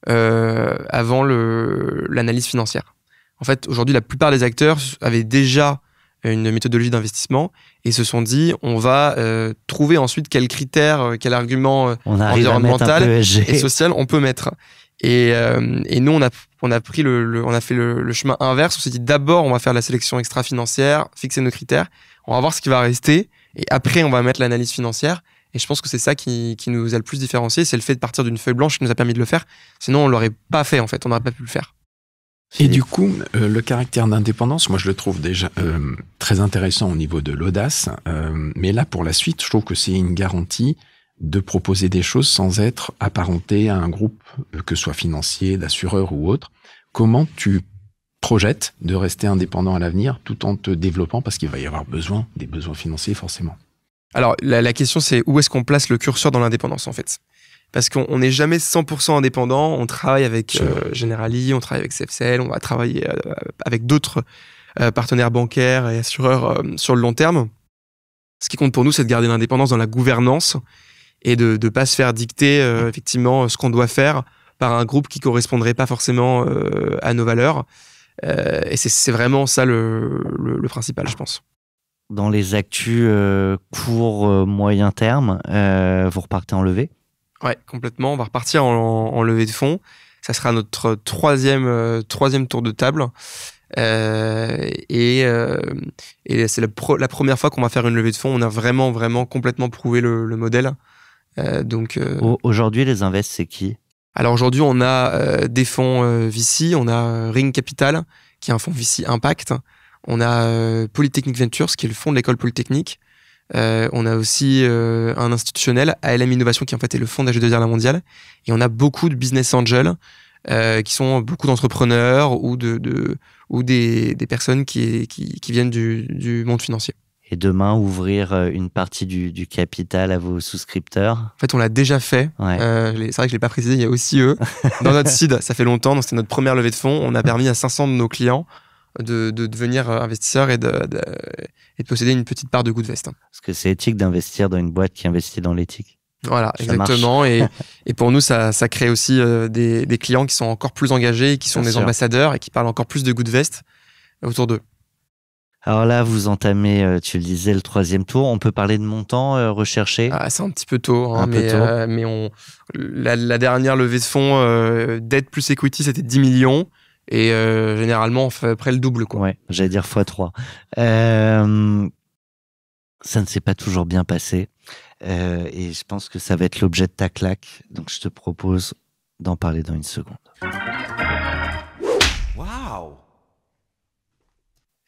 l'analyse financière. En fait, aujourd'hui, la plupart des acteurs avaient déjà une méthodologie d'investissement et se sont dit, on va trouver ensuite quels critères, quel argument environnemental et social on peut mettre. Et nous, on a fait le chemin inverse. On s'est dit, d'abord, on va faire la sélection extra-financière, fixer nos critères, on va voir ce qui va rester et après, on va mettre l'analyse financière. Et je pense que c'est ça qui nous a le plus différencié, c'est le fait de partir d'une feuille blanche qui nous a permis de le faire. Sinon, on l'aurait pas fait, en fait. On n'aurait pas pu le faire. Et du coup, le caractère d'indépendance, moi je le trouve déjà très intéressant au niveau de l'audace, mais là pour la suite, je trouve que c'est une garantie de proposer des choses sans être apparenté à un groupe, que ce soit financier, d'assureur ou autre. Comment tu projettes de rester indépendant à l'avenir tout en te développant, parce qu'il va y avoir des besoins financiers forcément. Alors la question c'est où est-ce qu'on place le curseur dans l'indépendance, en fait? Parce qu'on n'est jamais 100% indépendant. On travaille avec Generali, on travaille avec CFCL, on va travailler avec d'autres partenaires bancaires et assureurs sur le long terme. Ce qui compte pour nous, c'est de garder l'indépendance dans la gouvernance et de ne pas se faire dicter effectivement ce qu'on doit faire par un groupe qui ne correspondrait pas forcément à nos valeurs. Et c'est vraiment ça le principal, je pense. Dans les actus court, moyen terme, vous repartez en levée? Ouais, complètement. On va repartir en levée de fonds. Ça sera notre troisième tour de table. Et c'est la première fois qu'on va faire une levée de fonds. On a vraiment complètement prouvé le modèle. Aujourd'hui, les invests, c'est qui? Alors aujourd'hui, on a des fonds VC. On a Ring Capital, qui est un fonds VC Impact. On a Polytechnic Ventures, qui est le fonds de l'école Polytechnique. On a aussi un institutionnel, ALM Innovation, qui en fait est le fonds d'AG2R La Mondiale. Et on a beaucoup de business angels, qui sont beaucoup d'entrepreneurs ou des personnes qui viennent du monde financier. Et demain, ouvrir une partie du capital à vos souscripteurs? En fait, on l'a déjà fait. Ouais. C'est vrai que je ne l'ai pas précisé, il y a aussi eux. Dans notre seed, ça fait longtemps, donc c'était notre première levée de fonds. On a permis à 500 de nos clients de devenir investisseurs et de posséder une petite part de Goodvest. Parce que c'est éthique d'investir dans une boîte qui investit dans l'éthique. Voilà, Ça exactement. Et pour nous, ça crée aussi des clients qui sont encore plus engagés, qui sont Bien des sûr. ambassadeurs et qui parlent encore plus de Goodvest autour d'eux. Alors là, vous entamez, tu le disais, le troisième tour. On peut parler de montant recherché? C'est un petit peu tôt, Un peu tôt. mais la dernière levée de fonds, dette plus equity, c'était 10 millions. Et généralement, on fait à peu près le double, quoi. Ouais, j'allais dire x3. Ça ne s'est pas toujours bien passé. Et je pense que ça va être l'objet de ta claque. Donc, je te propose d'en parler dans une seconde. Waouh!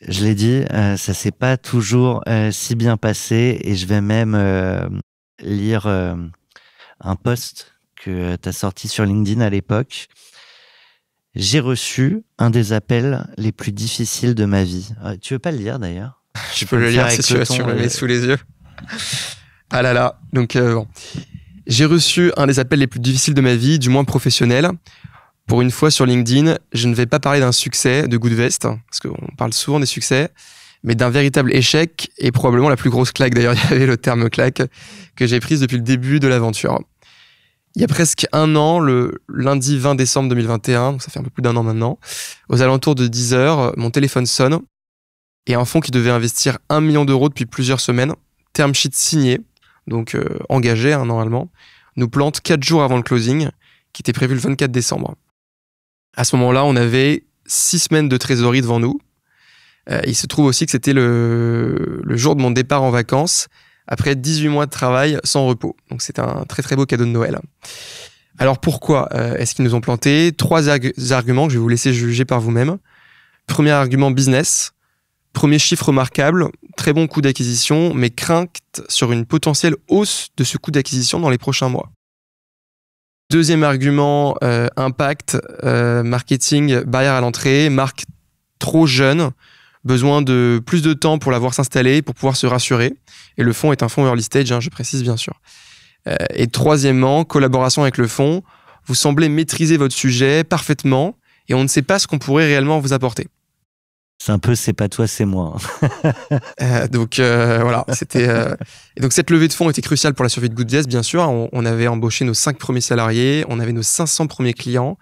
Je l'ai dit, ça s'est pas toujours si bien passé. Et je vais même lire un post que tu as sorti sur LinkedIn à l'époque. J'ai reçu un des appels les plus difficiles de ma vie. Tu veux pas le lire d'ailleurs? Je peux le lire si tu me le mets sous les yeux. Ah là là. Donc, bon. J'ai reçu un des appels les plus difficiles de ma vie, du moins professionnel. Pour une fois sur LinkedIn, je ne vais pas parler d'un succès de Goodvest, parce qu'on parle souvent des succès, mais d'un véritable échec et probablement la plus grosse claque. D'ailleurs, il y avait le terme claque que j'ai prise depuis le début de l'aventure. Il y a presque un an, le lundi 20 décembre 2021, donc ça fait un peu plus d'un an maintenant, aux alentours de 10h, mon téléphone sonne et un fonds qui devait investir 1 million d'euros depuis plusieurs semaines, term sheet signé, donc engagé normalement, nous plante 4 jours avant le closing, qui était prévu le 24 décembre. À ce moment-là, on avait 6 semaines de trésorerie devant nous. Il se trouve aussi que c'était le jour de mon départ en vacances, après 18 mois de travail sans repos. Donc c'est un très très beau cadeau de Noël. Alors pourquoi est-ce qu'ils nous ont planté? 3 arguments que je vais vous laisser juger par vous-même. Premier argument, business. Premier chiffre remarquable, très bon coût d'acquisition, mais crainte sur une potentielle hausse de ce coût d'acquisition dans les prochains mois. Deuxième argument, impact, marketing, barrière à l'entrée, marque trop jeune, besoin de plus de temps pour la voir s'installer, pour pouvoir se rassurer. Et le fonds est un fonds early stage, je précise bien sûr. Et troisièmement, collaboration avec le fonds. Vous semblez maîtriser votre sujet parfaitement et on ne sait pas ce qu'on pourrait réellement vous apporter. C'est un peu, c'est pas toi, c'est moi. Donc voilà, c'était. Et donc cette levée de fonds était cruciale pour la survie de Goodvest, bien sûr. On avait embauché nos 5 premiers salariés, on avait nos 500 premiers clients,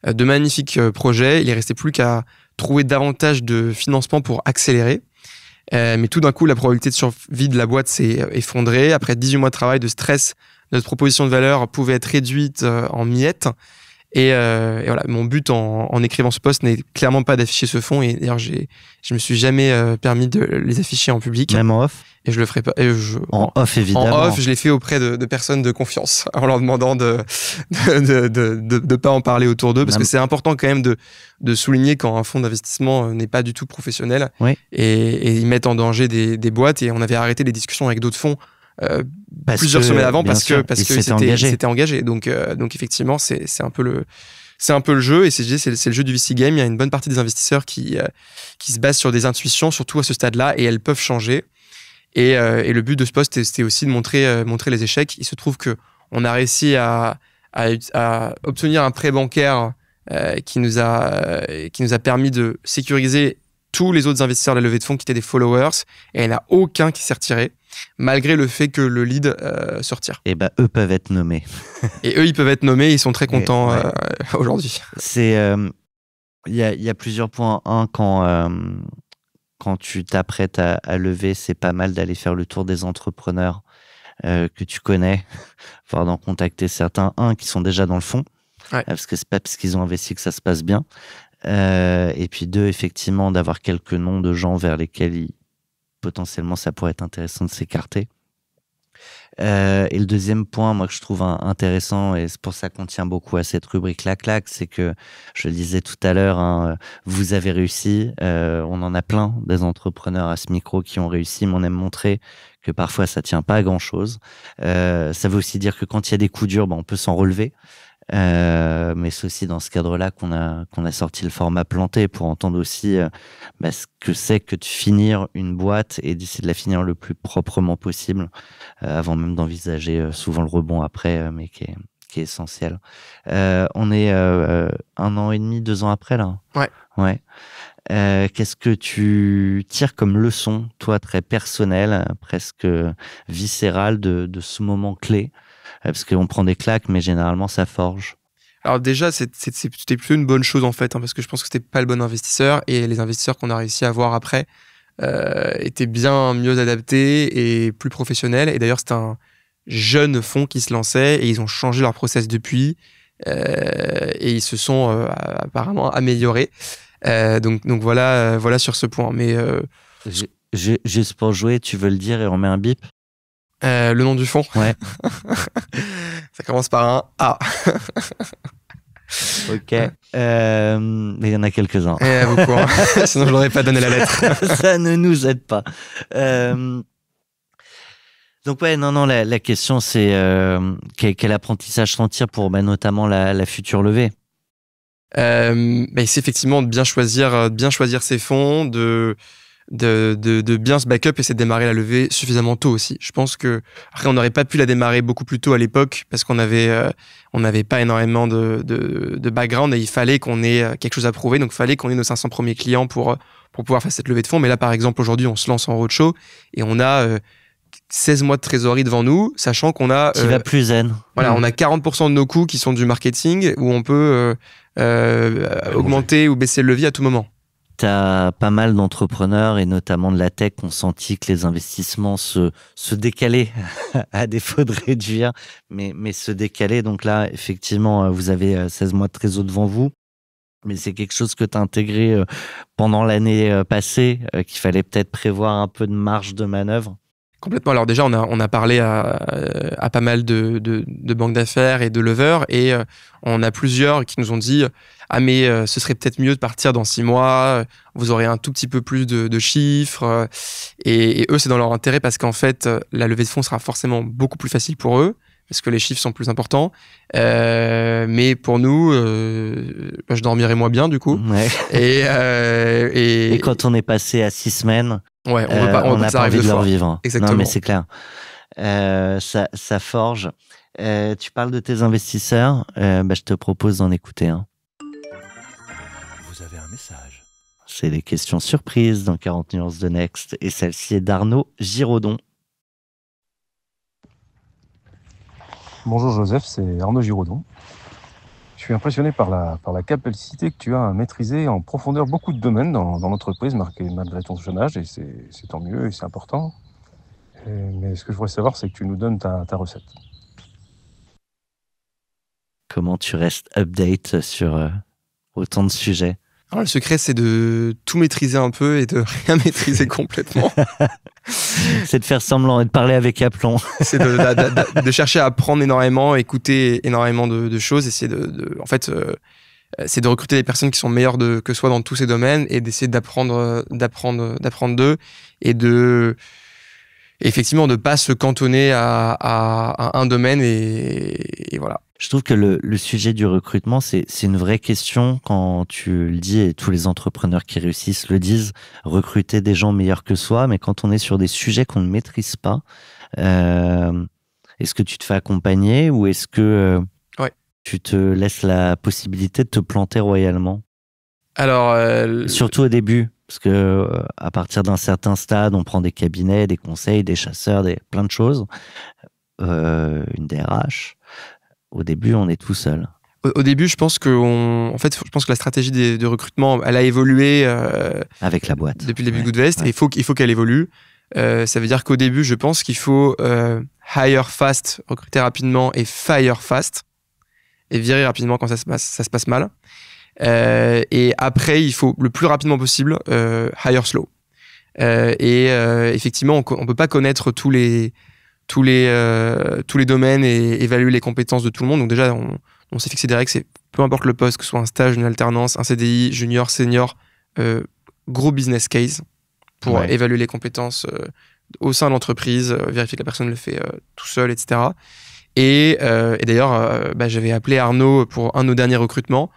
de magnifiques projets. Il ne restait plus qu'à trouver davantage de financement pour accélérer. Mais tout d'un coup, la probabilité de survie de la boîte s'est effondrée. Après 18 mois de travail, de stress, notre proposition de valeur pouvait être réduite en miettes. Et voilà, mon but en écrivant ce post n'est clairement pas d'afficher ce fonds. Et d'ailleurs, je me suis jamais permis de les afficher en public. Même en off? Et je le ferai pas. En off, évidemment. En off, je l'ai fait auprès de personnes de confiance, en leur demandant de pas en parler autour d'eux, parce que c'est important quand même de souligner quand un fonds d'investissement n'est pas du tout professionnel. Oui. Et ils mettent en danger des boîtes. Et on avait arrêté les discussions avec d'autres fonds plusieurs semaines avant parce que c'était engagé. Donc effectivement, c'est un peu le jeu, et c'est le jeu du VC game. Il y a une bonne partie des investisseurs qui se basent sur des intuitions, surtout à ce stade-là, et elles peuvent changer. Et le but de ce post, c'était aussi de montrer les échecs. Il se trouve que on a réussi à obtenir un prêt bancaire qui nous a permis de sécuriser tous les autres investisseurs de la levée de fonds qui étaient des followers, et il n'y en a aucun qui s'est retiré, malgré le fait que le lead se retire. Et eux peuvent être nommés. Et eux, ils peuvent être nommés, ils sont très contents aujourd'hui. Il y a plusieurs points. Un, quand tu t'apprêtes à lever, c'est pas mal d'aller faire le tour des entrepreneurs que tu connais, voire d'en contacter certains. Un, qui sont déjà dans le fond, parce que c'est pas parce qu'ils ont investi que ça se passe bien. Et puis 2, effectivement, d'avoir quelques noms de gens vers lesquels potentiellement ça pourrait être intéressant de s'écarter. Et le deuxième point, moi, que je trouve intéressant, et c'est pour ça qu'on tient beaucoup à cette rubrique la claque, c'est que, je le disais tout à l'heure, vous avez réussi, on en a plein des entrepreneurs à ce micro qui ont réussi, mais on aime montrer que parfois ça tient pas à grand chose. Ça veut aussi dire que quand il y a des coups durs, on peut s'en relever. Mais c'est aussi dans ce cadre-là qu'on a sorti le format planté, pour entendre aussi ce que c'est que de finir une boîte et d'essayer de la finir le plus proprement possible, avant même d'envisager souvent le rebond après, mais qui est essentiel. On est 1 an et demi, 2 ans après là. Ouais. Qu'est-ce que tu tires comme leçon, toi, très personnelle, presque viscérale, de ce moment clé? Parce qu'on prend des claques, mais généralement, ça forge. Alors déjà, c'était plutôt une bonne chose, en fait, parce que je pense que c'était pas le bon investisseur, et les investisseurs qu'on a réussi à avoir après étaient bien mieux adaptés et plus professionnels. Et d'ailleurs, c'était un jeune fonds qui se lançait, et ils ont changé leur process depuis, et ils se sont apparemment améliorés. Donc voilà sur ce point. Mais juste pour jouer, tu veux le dire et on met un bip? Le nom du fonds? Ouais. Ça commence par un A. Ok. Mais il y en a quelques-uns. Beaucoup, hein. Sinon, je n'aurais pas donné la lettre. Ça ne nous aide pas. Donc la question c'est quel apprentissage s'en tire pour notamment la future levée? C'est effectivement de bien choisir ses fonds, de bien se backup et c'est de démarrer la levée suffisamment tôt aussi. Je pense que après on n'aurait pas pu la démarrer beaucoup plus tôt à l'époque parce qu'on n'avait pas énormément de background et il fallait qu'on ait quelque chose à prouver, donc il fallait qu'on ait nos 500 premiers clients pour pouvoir faire cette levée de fonds. Mais là par exemple aujourd'hui on se lance en roadshow et on a 16 mois de trésorerie devant nous, sachant qu'on a qui va plus zen. Voilà, on a 40% de nos coûts qui sont du marketing où on peut augmenter ou baisser le levier à tout moment. T'as pas mal d'entrepreneurs et notamment de la tech qui ont senti que les investissements se décalaient à défaut de réduire, mais se décalaient. Donc là, effectivement, vous avez 16 mois de trésor devant vous. Mais c'est quelque chose que tu as intégré pendant l'année passée, qu'il fallait peut-être prévoir un peu de marge de manœuvre. Complètement. Alors déjà, on a parlé à pas mal de banques d'affaires et de leveurs et on a plusieurs qui nous ont dit « Ah mais ce serait peut-être mieux de partir dans 6 mois, vous aurez un tout petit peu plus de chiffres. » Et eux, c'est dans leur intérêt parce qu'en fait, la levée de fonds sera forcément beaucoup plus facile pour eux parce que les chiffres sont plus importants. Mais pour nous, je dormirai moins bien du coup. Ouais. Et quand on est passé à 6 semaines... Ouais, on n'a pas envie de leur vivre. Exactement. Non, mais c'est clair. Ça forge. Tu parles de tes investisseurs. Je te propose d'en écouter un. Vous avez un message. C'est les questions surprises dans 40 nuances de Next. Et celle-ci est d'Arnaud Giraudon. Bonjour Joseph, c'est Arnaud Giraudon. Je suis impressionné par la capacité que tu as à maîtriser en profondeur beaucoup de domaines dans l'entreprise, malgré ton jeune âge, et c'est tant mieux et c'est important. Mais ce que je voudrais savoir, c'est que tu nous donnes ta recette. Comment tu restes update sur autant de sujets? Alors, le secret, c'est de tout maîtriser un peu et de rien maîtriser complètement. C'est de faire semblant et de parler avec aplomb. C'est de chercher à apprendre énormément, écouter énormément de choses. Et c'est c'est de recruter des personnes qui sont meilleures que soi dans tous ces domaines et d'essayer d'apprendre d'eux et effectivement de pas se cantonner à un domaine et voilà. Je trouve que le sujet du recrutement, c'est une vraie question quand tu le dis et tous les entrepreneurs qui réussissent le disent, recruter des gens meilleurs que soi, mais quand on est sur des sujets qu'on ne maîtrise pas, est-ce que tu te fais accompagner ou est-ce que tu te laisses la possibilité de te planter royalement? Alors, surtout au début, parce que à partir d'un certain stade, on prend des cabinets, des conseils, des chasseurs, plein de choses, une DRH. Au début, on est tout seul. Au début, je pense que la stratégie de recrutement, elle a évolué avec la boîte depuis le début de Goodvest. Et il faut qu'elle évolue. Ça veut dire qu'au début, je pense qu'il faut hire fast, recruter rapidement, et fire fast, et virer rapidement quand ça se passe mal. Et après, il faut le plus rapidement possible hire slow. Effectivement, on peut pas connaître tous les domaines et évaluer les compétences de tout le monde. Donc déjà, on s'est fixé des règles, c'est peu importe le poste, que ce soit un stage, une alternance, un CDI, junior, senior, gros business case pour évaluer les compétences au sein de l'entreprise, vérifier que la personne le fait tout seul, etc. Et d'ailleurs, j'avais appelé Arnaud pour un de nos derniers recrutements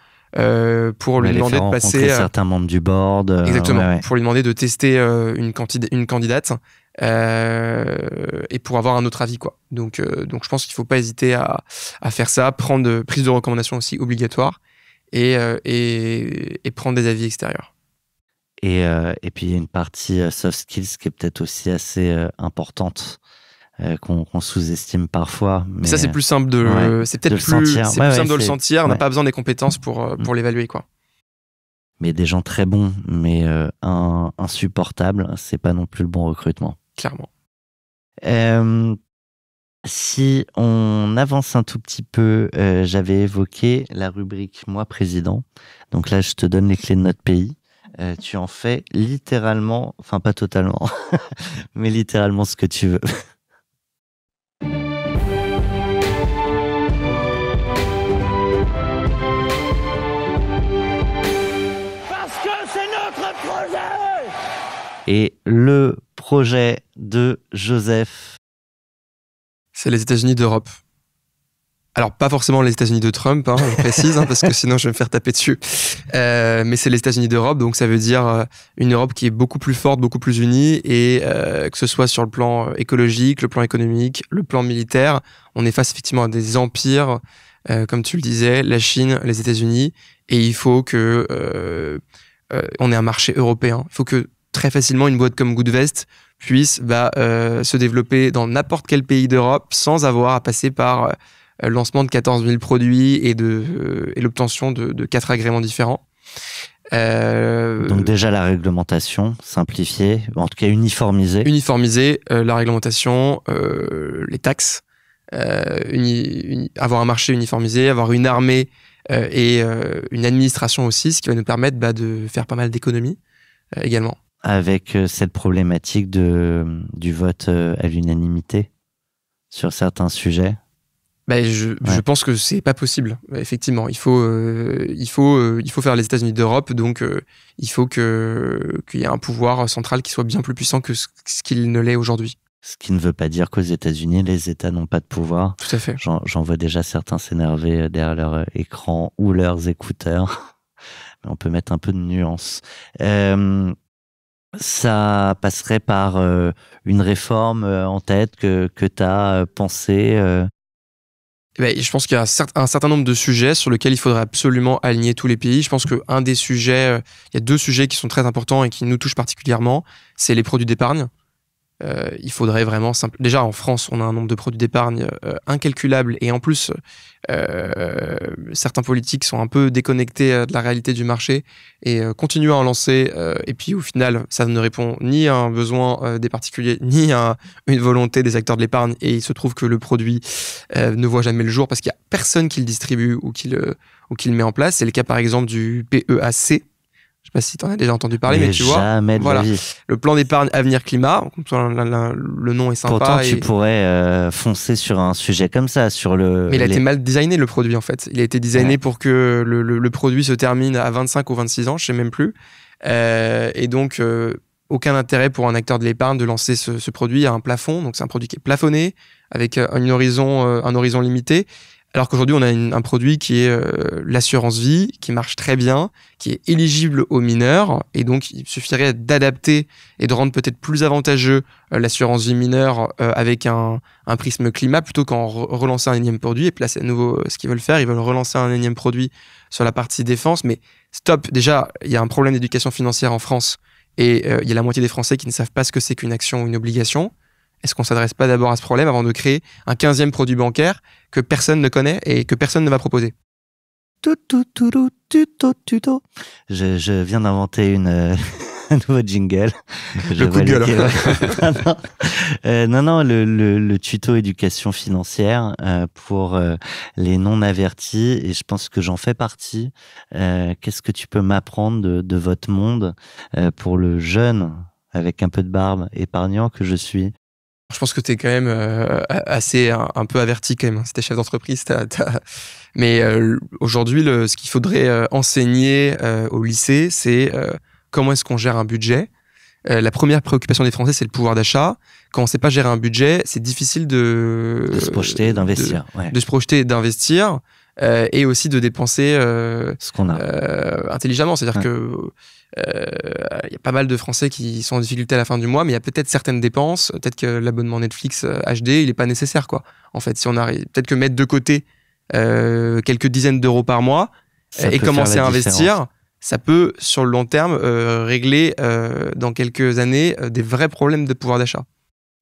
pour lui demander de passer certains membres du board. Exactement, pour lui demander de tester une candidate. Et pour avoir un autre avis, quoi. Donc je pense qu'il faut pas hésiter à faire ça, prendre prise de recommandation aussi obligatoire et prendre des avis extérieurs. Et puis il y a une partie soft skills qui est peut-être aussi assez importante qu'on sous-estime parfois. Mais ça c'est plus simple c'est peut-être plus simple de le sentir. On n'a pas besoin des compétences pour l'évaluer, quoi. Mais des gens très bons, mais insupportables, c'est pas non plus le bon recrutement. Clairement. Si on avance un tout petit peu, j'avais évoqué la rubrique Moi Président. Donc là, je te donne les clés de notre pays. Tu en fais littéralement, enfin pas totalement, mais littéralement ce que tu veux. Parce que c'est notre projet! Et le projet de Joseph, c'est les États-Unis d'Europe. Alors, pas forcément les États-Unis de Trump, je précise, parce que sinon je vais me faire taper dessus. Mais c'est les États-Unis d'Europe, donc ça veut dire une Europe qui est beaucoup plus forte, beaucoup plus unie, et que ce soit sur le plan écologique, le plan économique, le plan militaire, on est face effectivement à des empires, comme tu le disais, la Chine, les États-Unis, et il faut que on ait un marché européen. Il faut que très facilement une boîte comme Goodvest puisse se développer dans n'importe quel pays d'Europe sans avoir à passer par le lancement de 14 000 produits et l'obtention de 4 agréments différents. Donc déjà la réglementation simplifiée, en tout cas uniformisée. Uniformiser la réglementation, les taxes, avoir un marché uniformisé, avoir une armée et une administration aussi, ce qui va nous permettre de faire pas mal d'économies également. Avec cette problématique du vote à l'unanimité sur certains sujets. Je pense que c'est pas possible. Effectivement, il faut faire les États-Unis d'Europe, donc il faut qu'il y ait un pouvoir central qui soit bien plus puissant que ce qu'il ne l'est aujourd'hui. Ce qui ne veut pas dire qu'aux États-Unis, les États n'ont pas de pouvoir. Tout à fait. J'en vois déjà certains s'énerver derrière leur écran ou leurs écouteurs. Mais on peut mettre un peu de nuance. Ça passerait par une réforme en tête que tu as pensé Je pense qu'il y a un certain nombre de sujets sur lesquels il faudrait absolument aligner tous les pays. Je pense qu'un des sujets, il y a 2 sujets qui sont très importants et qui nous touchent particulièrement, c'est les produits d'épargne. Il faudrait vraiment déjà en France on a un nombre de produits d'épargne incalculable, et en plus certains politiques sont un peu déconnectés de la réalité du marché et continuent à en lancer, et puis au final ça ne répond ni à un besoin des particuliers ni à une volonté des acteurs de l'épargne, et il se trouve que le produit ne voit jamais le jour parce qu'il n'y a personne qui le distribue ou qui le met en place. C'est le cas par exemple du PEAC. Je sais pas si tu en as déjà entendu parler, mais tu vois, voilà, le plan d'épargne avenir climat, le nom est sympa. Pourtant, tu pourrais foncer sur un sujet comme ça, Mais il a été mal designé, le produit, en fait. Il a été designé pour que le produit se termine à 25 ou 26 ans, je sais même plus. Et donc, aucun intérêt pour un acteur de l'épargne de lancer ce produit à un plafond. Donc, c'est un produit qui est plafonné, avec un horizon limité. Alors qu'aujourd'hui, on a un produit qui est l'assurance vie, qui marche très bien, qui est éligible aux mineurs, et donc il suffirait d'adapter et de rendre peut-être plus avantageux l'assurance vie mineure avec un prisme climat, plutôt qu'en relancer un énième produit. Et puis là, c'est à nouveau ce qu'ils veulent faire, ils veulent relancer un énième produit sur la partie défense, mais stop, déjà, il y a un problème d'éducation financière en France, et il y a la moitié des Français qui ne savent pas ce que c'est qu'une action ou une obligation. Est-ce qu'on ne s'adresse pas d'abord à ce problème avant de créer un 15e produit bancaire que personne ne connaît et que personne ne va proposer? Je viens d'inventer un nouveau jingle. Le coup de gueule. Non, le tuto éducation financière pour les non-avertis, et je pense que j'en fais partie. Qu'est-ce que tu peux m'apprendre de votre monde pour le jeune, avec un peu de barbe, épargnant que je suis? Je pense que tu es quand même assez un peu averti quand même. Si t'es chef d'entreprise, mais aujourd'hui, ce qu'il faudrait enseigner au lycée, c'est comment est-ce qu'on gère un budget. La première préoccupation des Français, c'est le pouvoir d'achat. Quand on ne sait pas gérer un budget, c'est difficile de se projeter, d'investir. De se projeter, d'investir, et aussi de dépenser ce qu'on a intelligemment. C'est-à-dire que il y a pas mal de Français qui sont en difficulté à la fin du mois, mais il y a peut-être certaines dépenses, peut-être que l'abonnement Netflix HD, il n'est pas nécessaire, quoi. En fait, si on arrive, peut-être que mettre de côté quelques dizaines d'euros par mois et commencer à investir, ça peut, sur le long terme, régler dans quelques années des vrais problèmes de pouvoir d'achat.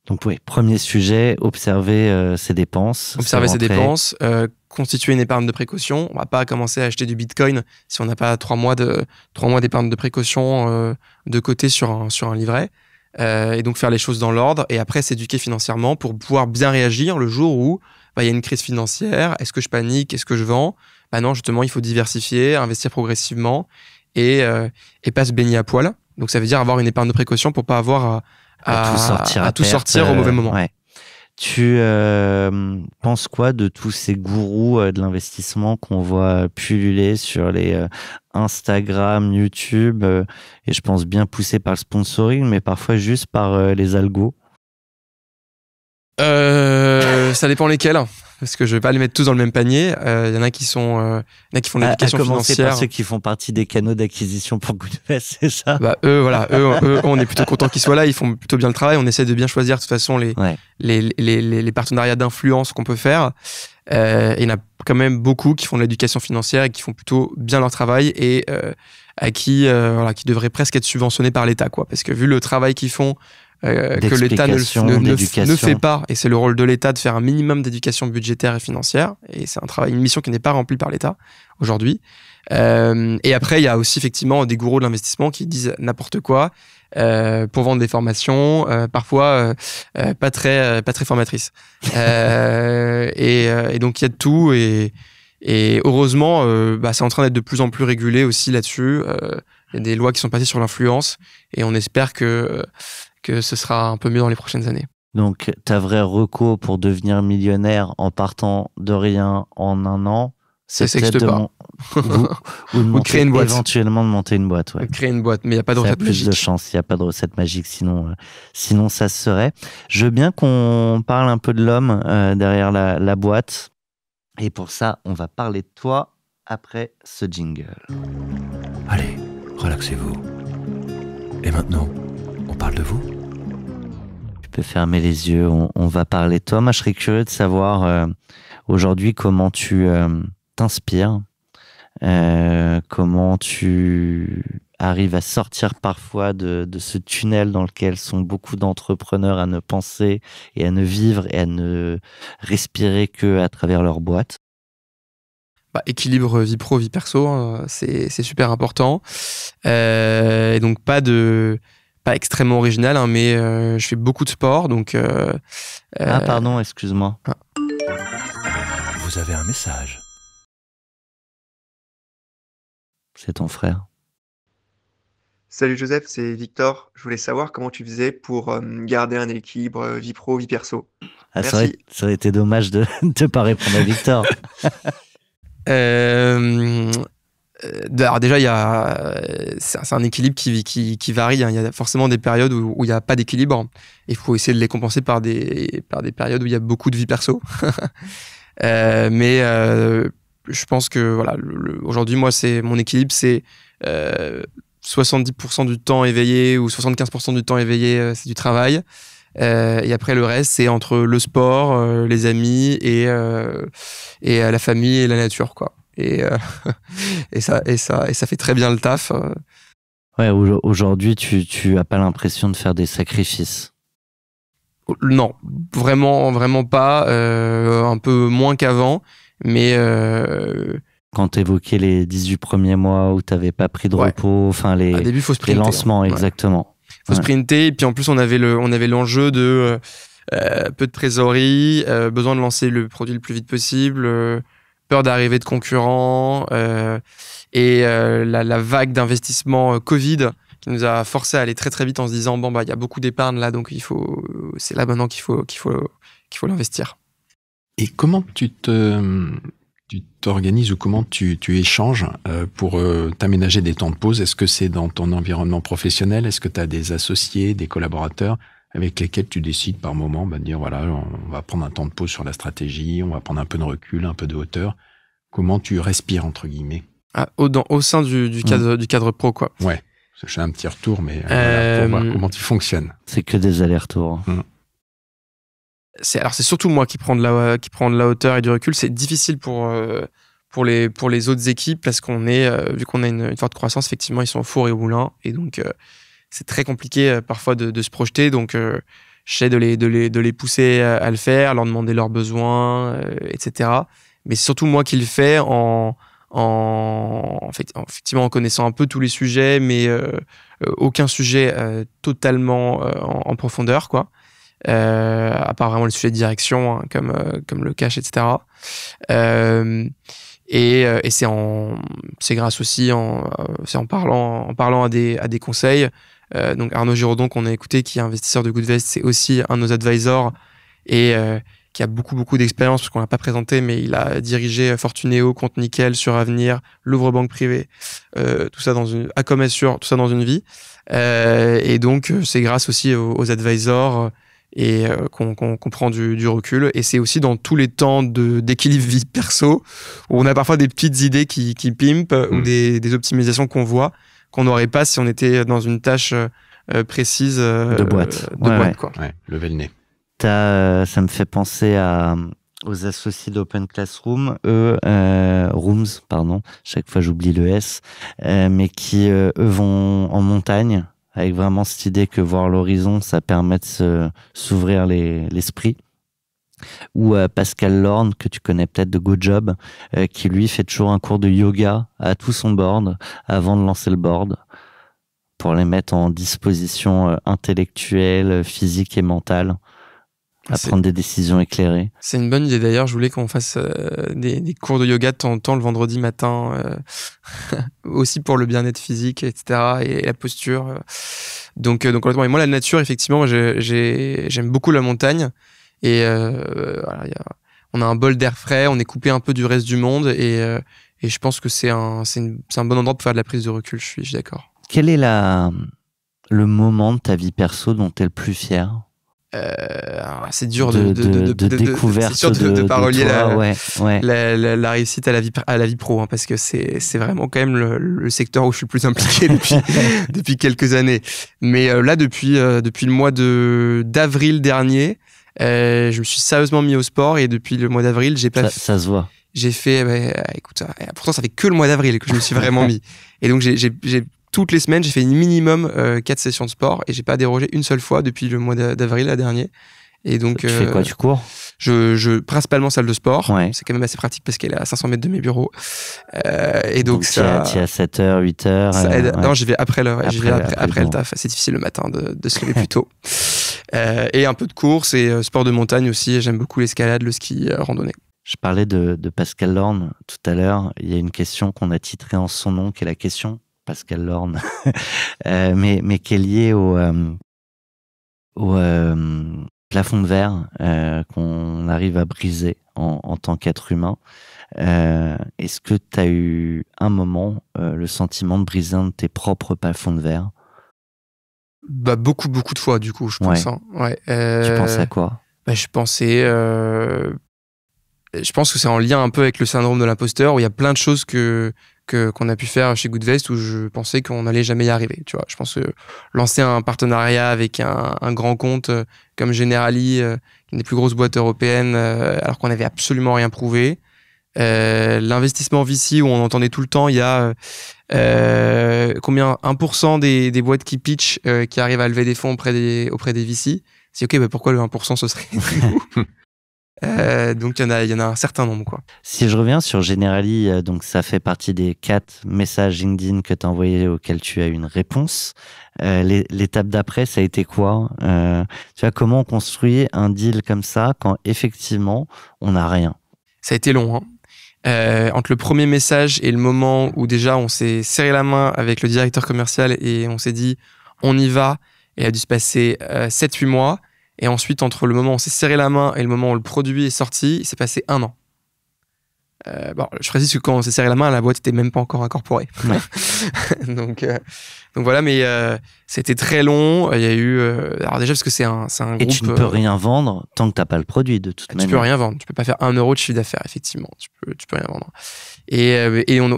Donc oui, premier sujet, observer ses dépenses. Observer ses dépenses, constituer une épargne de précaution. On ne va pas commencer à acheter du Bitcoin si on n'a pas 3 mois d'épargne de précaution de côté sur un livret. Et donc faire les choses dans l'ordre, et après s'éduquer financièrement pour pouvoir bien réagir le jour où il y a une crise financière. Est-ce que je panique? Est-ce que je vends? Non, justement, il faut diversifier, investir progressivement et pas se baigner à poil. Donc ça veut dire avoir une épargne de précaution pour pas avoir à tout sortir au mauvais moment. Ouais. Tu penses quoi de tous ces gourous de l'investissement qu'on voit pulluler sur les Instagram, YouTube, et je pense bien poussés par le sponsoring, mais parfois juste par les algos? Ça dépend lesquels, parce que je vais pas les mettre tous dans le même panier. Il y en a qui font de l'éducation à commencer financière. par ceux qui font partie des canaux d'acquisition pour Goodvest, c'est ça? Bah, eux, on est plutôt content qu'ils soient là. Ils font plutôt bien le travail. On essaie de bien choisir de toute façon les partenariats d'influence qu'on peut faire. Et il y en a quand même beaucoup qui font de l'éducation financière et qui font plutôt bien leur travail et qui devraient presque être subventionnés par l'État, quoi. Parce que vu le travail qu'ils font, que l'État ne fait pas, et c'est le rôle de l'État de faire un minimum d'éducation budgétaire et financière, et c'est une mission qui n'est pas remplie par l'État aujourd'hui. Et après, il y a aussi effectivement des gourous de l'investissement qui disent n'importe quoi pour vendre des formations, parfois pas très formatrices. Et donc il y a de tout, et heureusement, c'est en train d'être de plus en plus régulé aussi là-dessus. Il y a des lois qui sont passées sur l'influence, et on espère que ce sera un peu mieux dans les prochaines années. Donc, ta vraie reco pour devenir millionnaire en partant de rien en un an, c'est peut-être ou de créer une boîte. Éventuellement de monter une boîte. Ouais. Créer une boîte, mais il n'y a pas de recette magique. Il y a plus de chance, il n'y a pas de recette magique, sinon ça se serait. Je veux bien qu'on parle un peu de l'homme derrière la boîte. Et pour ça, on va parler de toi après ce jingle. Allez, relaxez-vous. Et maintenant, on parle de vous? Tu peux fermer les yeux, on va parler de toi. Moi, je serais curieux de savoir aujourd'hui comment tu t'inspires, comment tu arrives à sortir parfois de ce tunnel dans lequel sont beaucoup d'entrepreneurs à ne penser et à ne vivre et à ne respirer que à travers leur boîte. Équilibre vie pro, vie perso, c'est super important. Et donc pas extrêmement original, mais je fais beaucoup de sport, donc. Pardon, excuse-moi. Vous avez un message. C'est ton frère. Salut Joseph, c'est Victor. Je voulais savoir comment tu faisais pour garder un équilibre vie pro, vie perso. Merci. Ça aurait été dommage de ne pas répondre à Victor. Alors déjà, c'est un équilibre qui varie. Hein. Il y a forcément des périodes où il n'y a pas d'équilibre. Il faut essayer de les compenser par des périodes où il y a beaucoup de vie perso. Mais je pense que voilà, aujourd'hui, moi, mon équilibre, c'est 70% du temps éveillé ou 75% du temps éveillé, c'est du travail. Et après, le reste, c'est entre le sport, les amis et la famille et la nature, quoi. Et ça fait très bien le taf. Ouais, aujourd'hui, tu as pas l'impression de faire des sacrifices? Non, vraiment pas. Un peu moins qu'avant, mais quand t'évoquais les 18 premiers mois où t'avais pas pris de repos, enfin les début, faut sprinter, les lancements, exactement. Faut sprinter, et puis en plus on avait l'enjeu de peu de trésorerie, besoin de lancer le produit le plus vite possible, peur d'arrivée de concurrents, et la vague d'investissement Covid qui nous a forcé à aller très très vite en se disant il y a beaucoup d'épargne là, donc c'est là maintenant qu'il faut l'investir. Et comment tu t'organises ou comment tu échanges pour t'aménager des temps de pause? Est-ce que c'est dans ton environnement professionnel? Est-ce que tu as des associés, des collaborateurs avec lesquels tu décides par moment de dire voilà, on va prendre un temps de pause sur la stratégie, on va prendre un peu de recul, un peu de hauteur? Comment tu respires, entre guillemets? Au sein du cadre pro, quoi. Ouais, je fais un petit retour, mais voilà, pour voir comment tu fonctionnes. C'est que des allers-retours. C'est surtout moi qui prends de la hauteur et du recul. C'est difficile pour les autres équipes parce qu'on est vu qu'on a une forte croissance, effectivement ils sont au four et au moulin, et donc c'est très compliqué parfois de se projeter. Donc j'essaie de les pousser à le faire, leur demander leurs besoins, etc. Mais c'est surtout moi qui le fais effectivement en connaissant un peu tous les sujets, mais aucun sujet totalement en profondeur, quoi. À part vraiment le sujet de direction, hein, comme le cash, etc. Et c'est grâce aussi c'est en parlant à des conseils. Donc Arnaud Giraudon, qu'on a écouté, qui est investisseur de Goodvest, c'est aussi un de nos advisors et qui a beaucoup d'expérience, parce qu'on l'a pas présenté, mais il a dirigé Fortunéo, Compte Nickel, Suravenir, Louvre Banque Privée, tout ça Acom Assure, tout ça dans une vie. Et donc c'est grâce aussi aux advisors et qu'on prend du recul. Et c'est aussi dans tous les temps d'équilibre vie perso où on a parfois des petites idées qui pimpent ou des optimisations qu'on voit qu'on n'aurait pas si on était dans une tâche précise de boîte. Quoi. Ouais, lever le nez. Ça me fait penser aux associés d'Open Classroom, Rooms, pardon, chaque fois j'oublie le S, mais qui eux vont en montagne avec vraiment cette idée que voir l'horizon, ça permet de s'ouvrir l'esprit. Ou Pascal Lorne, que tu connais peut-être de GoJob, qui lui fait toujours un cours de yoga à tout son board avant de lancer le board pour les mettre en disposition intellectuelle, physique et mentale. À prendre des décisions éclairées. C'est une bonne idée d'ailleurs. Je voulais qu'on fasse des cours de yoga de temps en temps le vendredi matin, aussi pour le bien-être physique, etc. et la posture. Donc honnêtement, et moi la nature, effectivement, moi, j'aime beaucoup la montagne. Et voilà, on a un bol d'air frais, on est coupé un peu du reste du monde, et je pense que c'est un bon endroit pour faire de la prise de recul. Je suis d'accord. Quel est le moment de ta vie perso dont tu es le plus fier? C'est dur de découverte, c'est sûr de pas relier la réussite à la vie pro, hein, parce que c'est vraiment quand même le secteur où je suis le plus impliqué depuis quelques années. Mais là, depuis le mois d'avril dernier, je me suis sérieusement mis au sport, et depuis le mois d'avril, ça se voit. J'ai fait, écoute, pourtant ça fait que le mois d'avril que je me suis vraiment mis. Et donc j'ai toutes les semaines, j'ai fait minimum 4 sessions de sport, et j'ai pas dérogé une seule fois depuis le mois d'avril, la dernière. Et donc, tu fais quoi? Tu cours? Principalement salle de sport. Ouais. C'est quand même assez pratique parce qu'elle est à 500 mètres de mes bureaux. Et donc ça. Tu es à 7h, 8h. Ça aide. Non, j'y vais après l'heure. J'y vais après le temps. taf. C'est difficile le matin de se lever plus tôt. Et un peu de course et sport de montagne aussi. J'aime beaucoup l'escalade, le ski, randonnée. Je parlais de Pascal Lorne tout à l'heure. Il y a une question qu'on a titrée en son nom, qui est la question Pascal Lorne, mais qui est liée au plafond de verre qu'on arrive à briser en tant qu'être humain. Est-ce que tu as eu un moment le sentiment de briser un de tes propres plafonds de verre? Beaucoup de fois, du coup, je pense. Ouais. Hein. Ouais. Tu penses à quoi? Je pensais... Je pense que c'est en lien un peu avec le syndrome de l'imposteur, où il y a plein de choses qu'on a pu faire chez Goodvest où je pensais qu'on n'allait jamais y arriver. Tu vois, je pense que lancer un partenariat avec un grand compte comme Generali, une des plus grosses boîtes européennes, alors qu'on n'avait absolument rien prouvé. L'investissement VC où on entendait tout le temps, il y a combien 1% des boîtes qui pitchent qui arrivent à lever des fonds auprès des VC. C'est ok, pourquoi le 1% ce serait nous? Donc il y en a un certain nombre, quoi. Si je reviens sur Generali, donc ça fait partie des 4 messages LinkedIn que tu as envoyés auxquels tu as eu une réponse. L'étape d'après, ça a été quoi? Tu vois, comment on construit un deal comme ça quand effectivement on n'a rien? Ça a été long, hein. Entre le premier message et le moment où déjà on s'est serré la main avec le directeur commercial et on s'est dit on y va, et il a dû se passer 7-8 mois. Et ensuite, entre le moment où on s'est serré la main et le moment où le produit est sorti, il s'est passé 1 an. Je précise que quand on s'est serré la main, la boîte n'était même pas encore incorporée. Ouais. donc voilà, mais c'était très long. Il y a eu... alors déjà, parce que c'est un groupe... Et tu ne peux rien vendre tant que tu n'as pas le produit, de toute manière. Tu peux rien vendre. Tu peux pas faire 1 euro de chiffre d'affaires, effectivement. Tu peux rien vendre.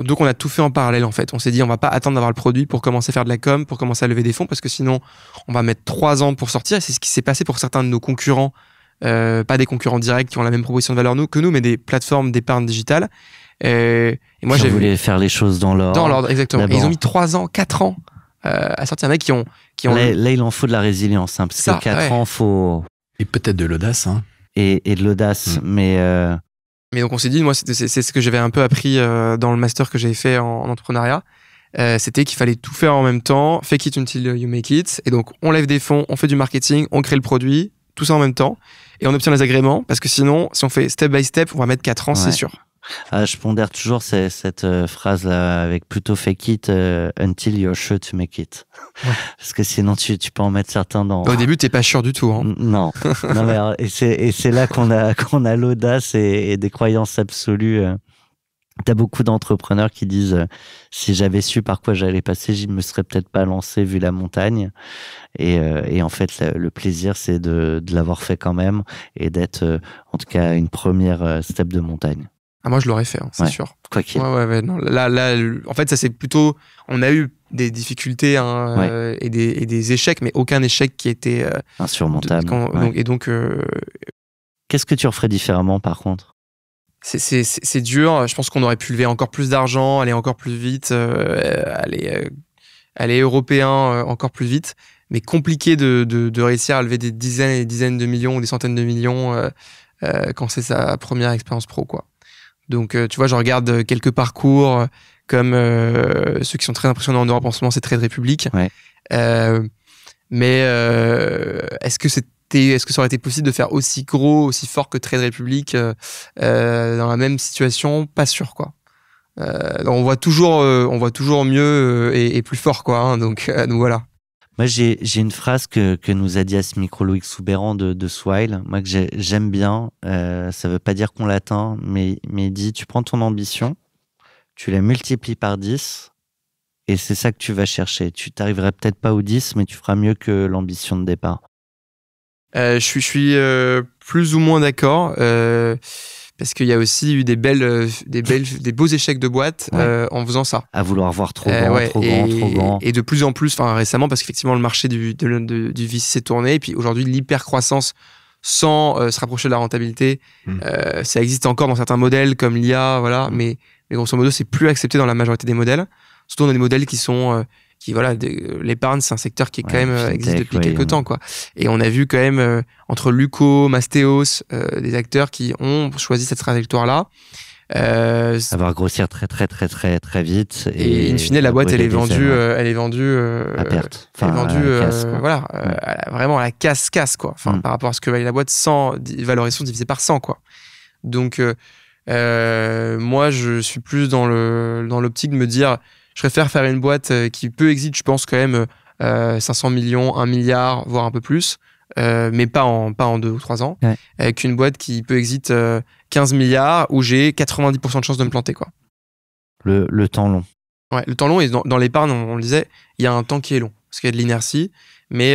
Donc on a tout fait en parallèle, en fait. On s'est dit, on va pas attendre d'avoir le produit pour commencer à faire de la com, pour commencer à lever des fonds, parce que sinon, on va mettre 3 ans pour sortir. Et c'est ce qui s'est passé pour certains de nos concurrents. Pas des concurrents directs qui ont la même proposition de valeur que nous, mais des plateformes d'épargne digitale. Et moi, j'ai voulu faire les choses dans l'ordre. Dans l'ordre, exactement. Et ils ont mis 3 ans, 4 ans à sortir. Il y en a qui ont... Là, il en faut de la résilience, hein, parce que 4 ans, faut... Et peut-être de l'audace, hein. Et de l'audace, mais donc on s'est dit, moi, c'est ce que j'avais un peu appris dans le master que j'avais fait en entrepreneuriat. C'était qu'il fallait tout faire en même temps, fake it until you make it. Et donc, on lève des fonds, on fait du marketing, on crée le produit, tout ça en même temps. Et on obtient les agréments, parce que sinon, si on fait step by step, on va mettre 4 ans, c'est sûr. Je pondère toujours cette phrase-là avec plutôt fake it until you're sure to make it. Ouais. Parce que sinon, tu peux en mettre certains dans... Au début, t'es pas sûr du tout. Hein. Non. Non mais, et c'est là qu'on a l'audace et des croyances absolues T'as beaucoup d'entrepreneurs qui disent si j'avais su par quoi j'allais passer, je me serais peut-être pas lancé vu la montagne. Et en fait, le plaisir, c'est de l'avoir fait quand même et d'être, en tout cas, une première step de montagne. Ah, moi, je l'aurais fait, c'est sûr. Quoi qu'il. Ouais. Non. Là, en fait, ça c'est plutôt. On a eu des difficultés et des échecs, mais aucun échec qui était insurmontable. Donc, qu'est-ce que tu referais différemment, par contre? C'est dur. Je pense qu'on aurait pu lever encore plus d'argent, aller encore plus vite, aller européen encore plus vite. Mais compliqué de réussir à lever des dizaines et des dizaines de millions ou des centaines de millions quand c'est sa première expérience pro, quoi. Donc, tu vois, je regarde quelques parcours comme ceux qui sont très impressionnants en Europe en ce moment, c'est Trade Republic. Ouais. Mais est-ce que ça aurait été possible de faire aussi gros, aussi fort que Trade Republic dans la même situation? Pas sûr, quoi. On voit toujours mieux et plus fort, quoi. Hein, donc voilà. Moi, j'ai une phrase que nous a dit à ce micro Loïc Soubéran de Swile, moi que j'aime bien. Ça veut pas dire qu'on l'atteint, mais il dit, tu prends ton ambition, tu la multiplies par 10, et c'est ça que tu vas chercher. Tu t'arriverais peut-être pas au 10, mais tu feras mieux que l'ambition de départ. Je suis plus ou moins d'accord. Parce qu'il y a aussi eu des beaux échecs de boîte en faisant ça. À vouloir voir trop grand. Et de plus en plus, récemment, parce qu'effectivement, le marché du VC s'est tourné. Et puis aujourd'hui, l'hyper-croissance sans se rapprocher de la rentabilité, ça existe encore dans certains modèles comme l'IA, voilà. Mais grosso modo, c'est plus accepté dans la majorité des modèles. Surtout dans des modèles qui sont... l'épargne, c'est un secteur qui est quand même existe depuis quelques temps, quoi. Et on a vu quand même entre Luco, Mastéos, des acteurs qui ont choisi cette trajectoire-là. Ça va grossir très vite. Et in fine, la boîte, elle est vendue à perte. Vraiment à la casse, quoi. Par rapport à ce que valait la boîte sans valorisation divisée par 100, quoi. Donc, moi, je suis plus dans l'optique de me dire, je préfère faire une boîte qui peut exit, je pense, quand même 500 millions, 1 milliard, voire un peu plus, mais pas en 2 ou 3 ans, qu'une boîte qui peut exit 15 milliards où j'ai 90% de chances de me planter, quoi. Le temps long. Ouais, le temps long, et dans l'épargne, on le disait, il y a un temps qui est long, parce qu'il y a de l'inertie, mais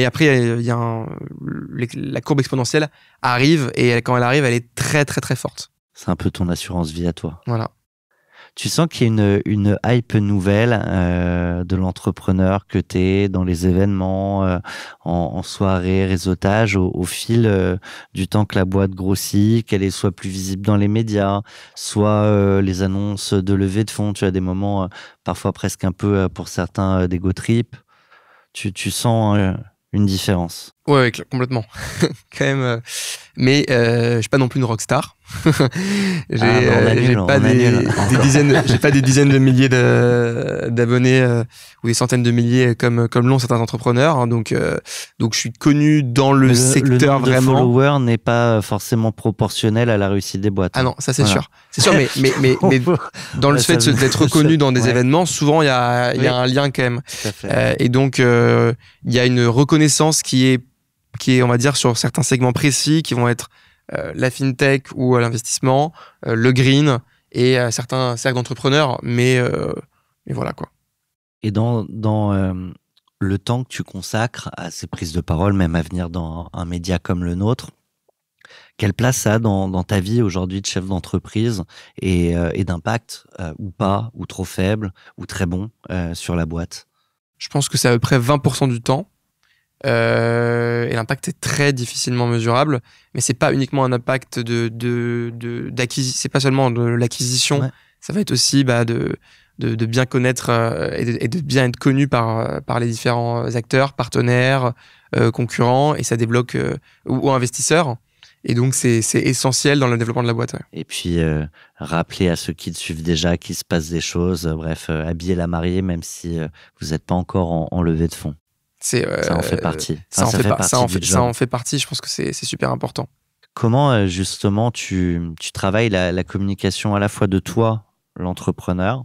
après, il y a la courbe exponentielle arrive, et quand elle arrive, elle est très forte. C'est un peu ton assurance vie à toi. Voilà. Tu sens qu'il y a une hype nouvelle de l'entrepreneur que t'es dans les événements, en soirée, réseautage, au fil du temps que la boîte grossit, qu'elle est soit plus visible dans les médias, soit les annonces de levée de fonds. Tu as des moments parfois presque un peu pour certains d'ego trip. Tu sens une différence. Ouais, complètement. Quand même. Mais je suis pas non plus une rockstar. J'ai pas des dizaines de milliers d'abonnés ou des centaines de milliers comme l'ont certains entrepreneurs. Hein, donc je suis connu dans le secteur nombre vraiment. Le follower n'est pas forcément proportionnel à la réussite des boîtes. Ah non, ça c'est sûr. C'est sûr, mais dans le fait d'être reconnu dans des événements, souvent il y a un lien quand même. Et donc il y a une reconnaissance qui est, on va dire, sur certains segments précis qui vont être la fintech ou l'investissement, le green et certains cercles d'entrepreneurs, mais voilà, quoi. Et dans le temps que tu consacres à ces prises de parole, même à venir dans un média comme le nôtre, quelle place ça a dans ta vie aujourd'hui de chef d'entreprise et d'impact, ou pas, ou trop faible, ou très bon sur la boîte? Je pense que c'est à peu près 20% du temps. Et l'impact est très difficilement mesurable, mais c'est pas uniquement un impact d'acquisition, c'est pas seulement de l'acquisition, ça va être aussi de bien connaître et de bien être connu par les différents acteurs, partenaires, concurrents, et ça débloque ou investisseurs. Et donc c'est essentiel dans le développement de la boîte. Ouais. Et puis rappeler à ceux qui te suivent déjà qu'il se passe des choses, habiller la mariée même si vous n'êtes pas encore en levée de fonds. Ça en fait partie. Ça en fait partie. Je pense que c'est super important. Comment justement tu travailles la communication à la fois de toi, l'entrepreneur,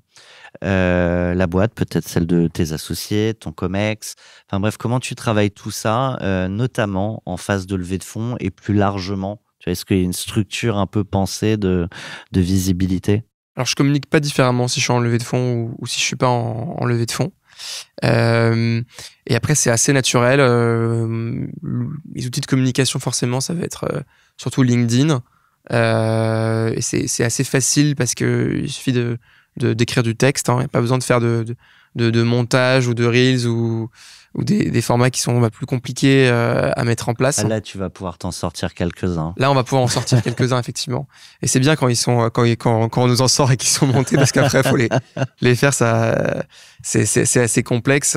la boîte, peut-être celle de tes associés, ton COMEX. Enfin bref, comment tu travailles tout ça, notamment en phase de levée de fonds et plus largement. Est-ce qu'il y a une structure un peu pensée de visibilité? Alors, je communique pas différemment si je suis en levée de fonds ou si je suis pas en levée de fonds. Et après, c'est assez naturel. Les outils de communication, forcément, ça va être surtout LinkedIn. Et c'est assez facile parce qu'il suffit d'écrire du texte. Il n'y a pas besoin de faire de montage ou de reels ou des formats qui sont plus compliqués à mettre en place. Là, tu vas pouvoir t'en sortir quelques-uns. Là, on va pouvoir en sortir quelques-uns, effectivement. Et c'est bien quand on nous en sort et qu'ils sont montés, parce qu'après, il faut les faire. Ça, c'est assez complexe.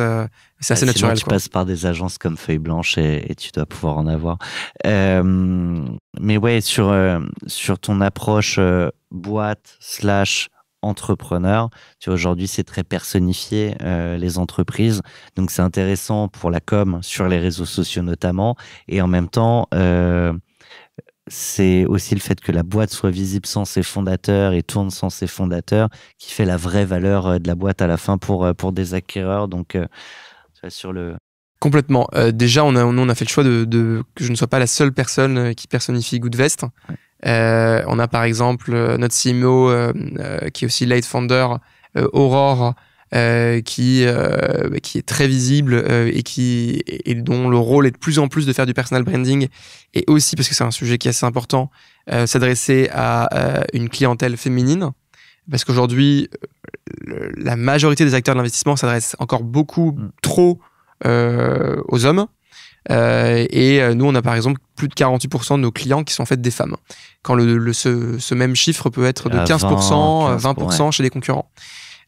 C'est assez naturel. Tu passes par des agences comme Feuille Blanche et tu dois pouvoir en avoir. Mais ouais, sur ton approche boîte / entrepreneur, tu vois, aujourd'hui c'est très personnifié, les entreprises, donc c'est intéressant pour la com sur les réseaux sociaux notamment, et en même temps c'est aussi le fait que la boîte soit visible sans ses fondateurs et tourne sans ses fondateurs qui fait la vraie valeur de la boîte à la fin pour des acquéreurs. Donc sur le... Complètement. Déjà, on a fait le choix que je ne sois pas la seule personne qui personnifie Goodvest. Ouais. On a par exemple notre CMO qui est aussi lead founder, Aurore, qui est très visible et dont le rôle est de plus en plus de faire du personal branding, et aussi, parce que c'est un sujet qui est assez important, s'adresser à une clientèle féminine. Parce qu'aujourd'hui, la majorité des acteurs de l'investissement s'adressent encore beaucoup trop aux hommes. Et nous, on a par exemple plus de 48% de nos clients qui sont en fait des femmes. Quand ce même chiffre peut être de 15%, 20% ouais. Chez les concurrents.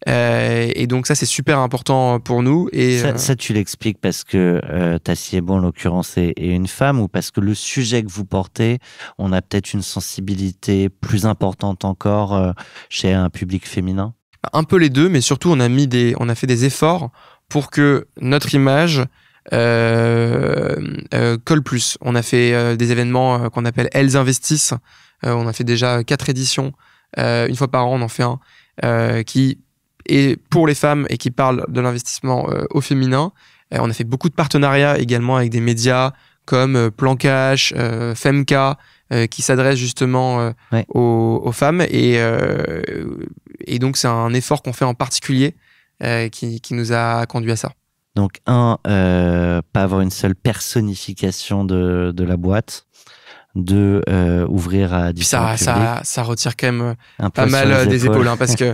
Et donc ça, c'est super important pour nous. Et ça tu l'expliques parce que ta CMO en l'occurrence est une femme, ou parce que le sujet que vous portez, on a peut-être une sensibilité plus importante encore chez un public féminin? Un peu les deux, mais surtout on a fait des efforts pour que notre image colle plus. On a fait des événements qu'on appelle Elles investissent. On a fait déjà 4 éditions. Une fois par an, on en fait un qui est pour les femmes et qui parle de l'investissement au féminin. On a fait beaucoup de partenariats également avec des médias comme Plan Cash, Femca, qui s'adressent justement ouais. aux femmes. Et donc, c'est un effort qu'on fait en particulier qui nous a conduit à ça. Donc, pas avoir une seule personnification de la boîte. Ouvrir à différents publics. Ça retire quand même pas mal des épaules, hein, parce que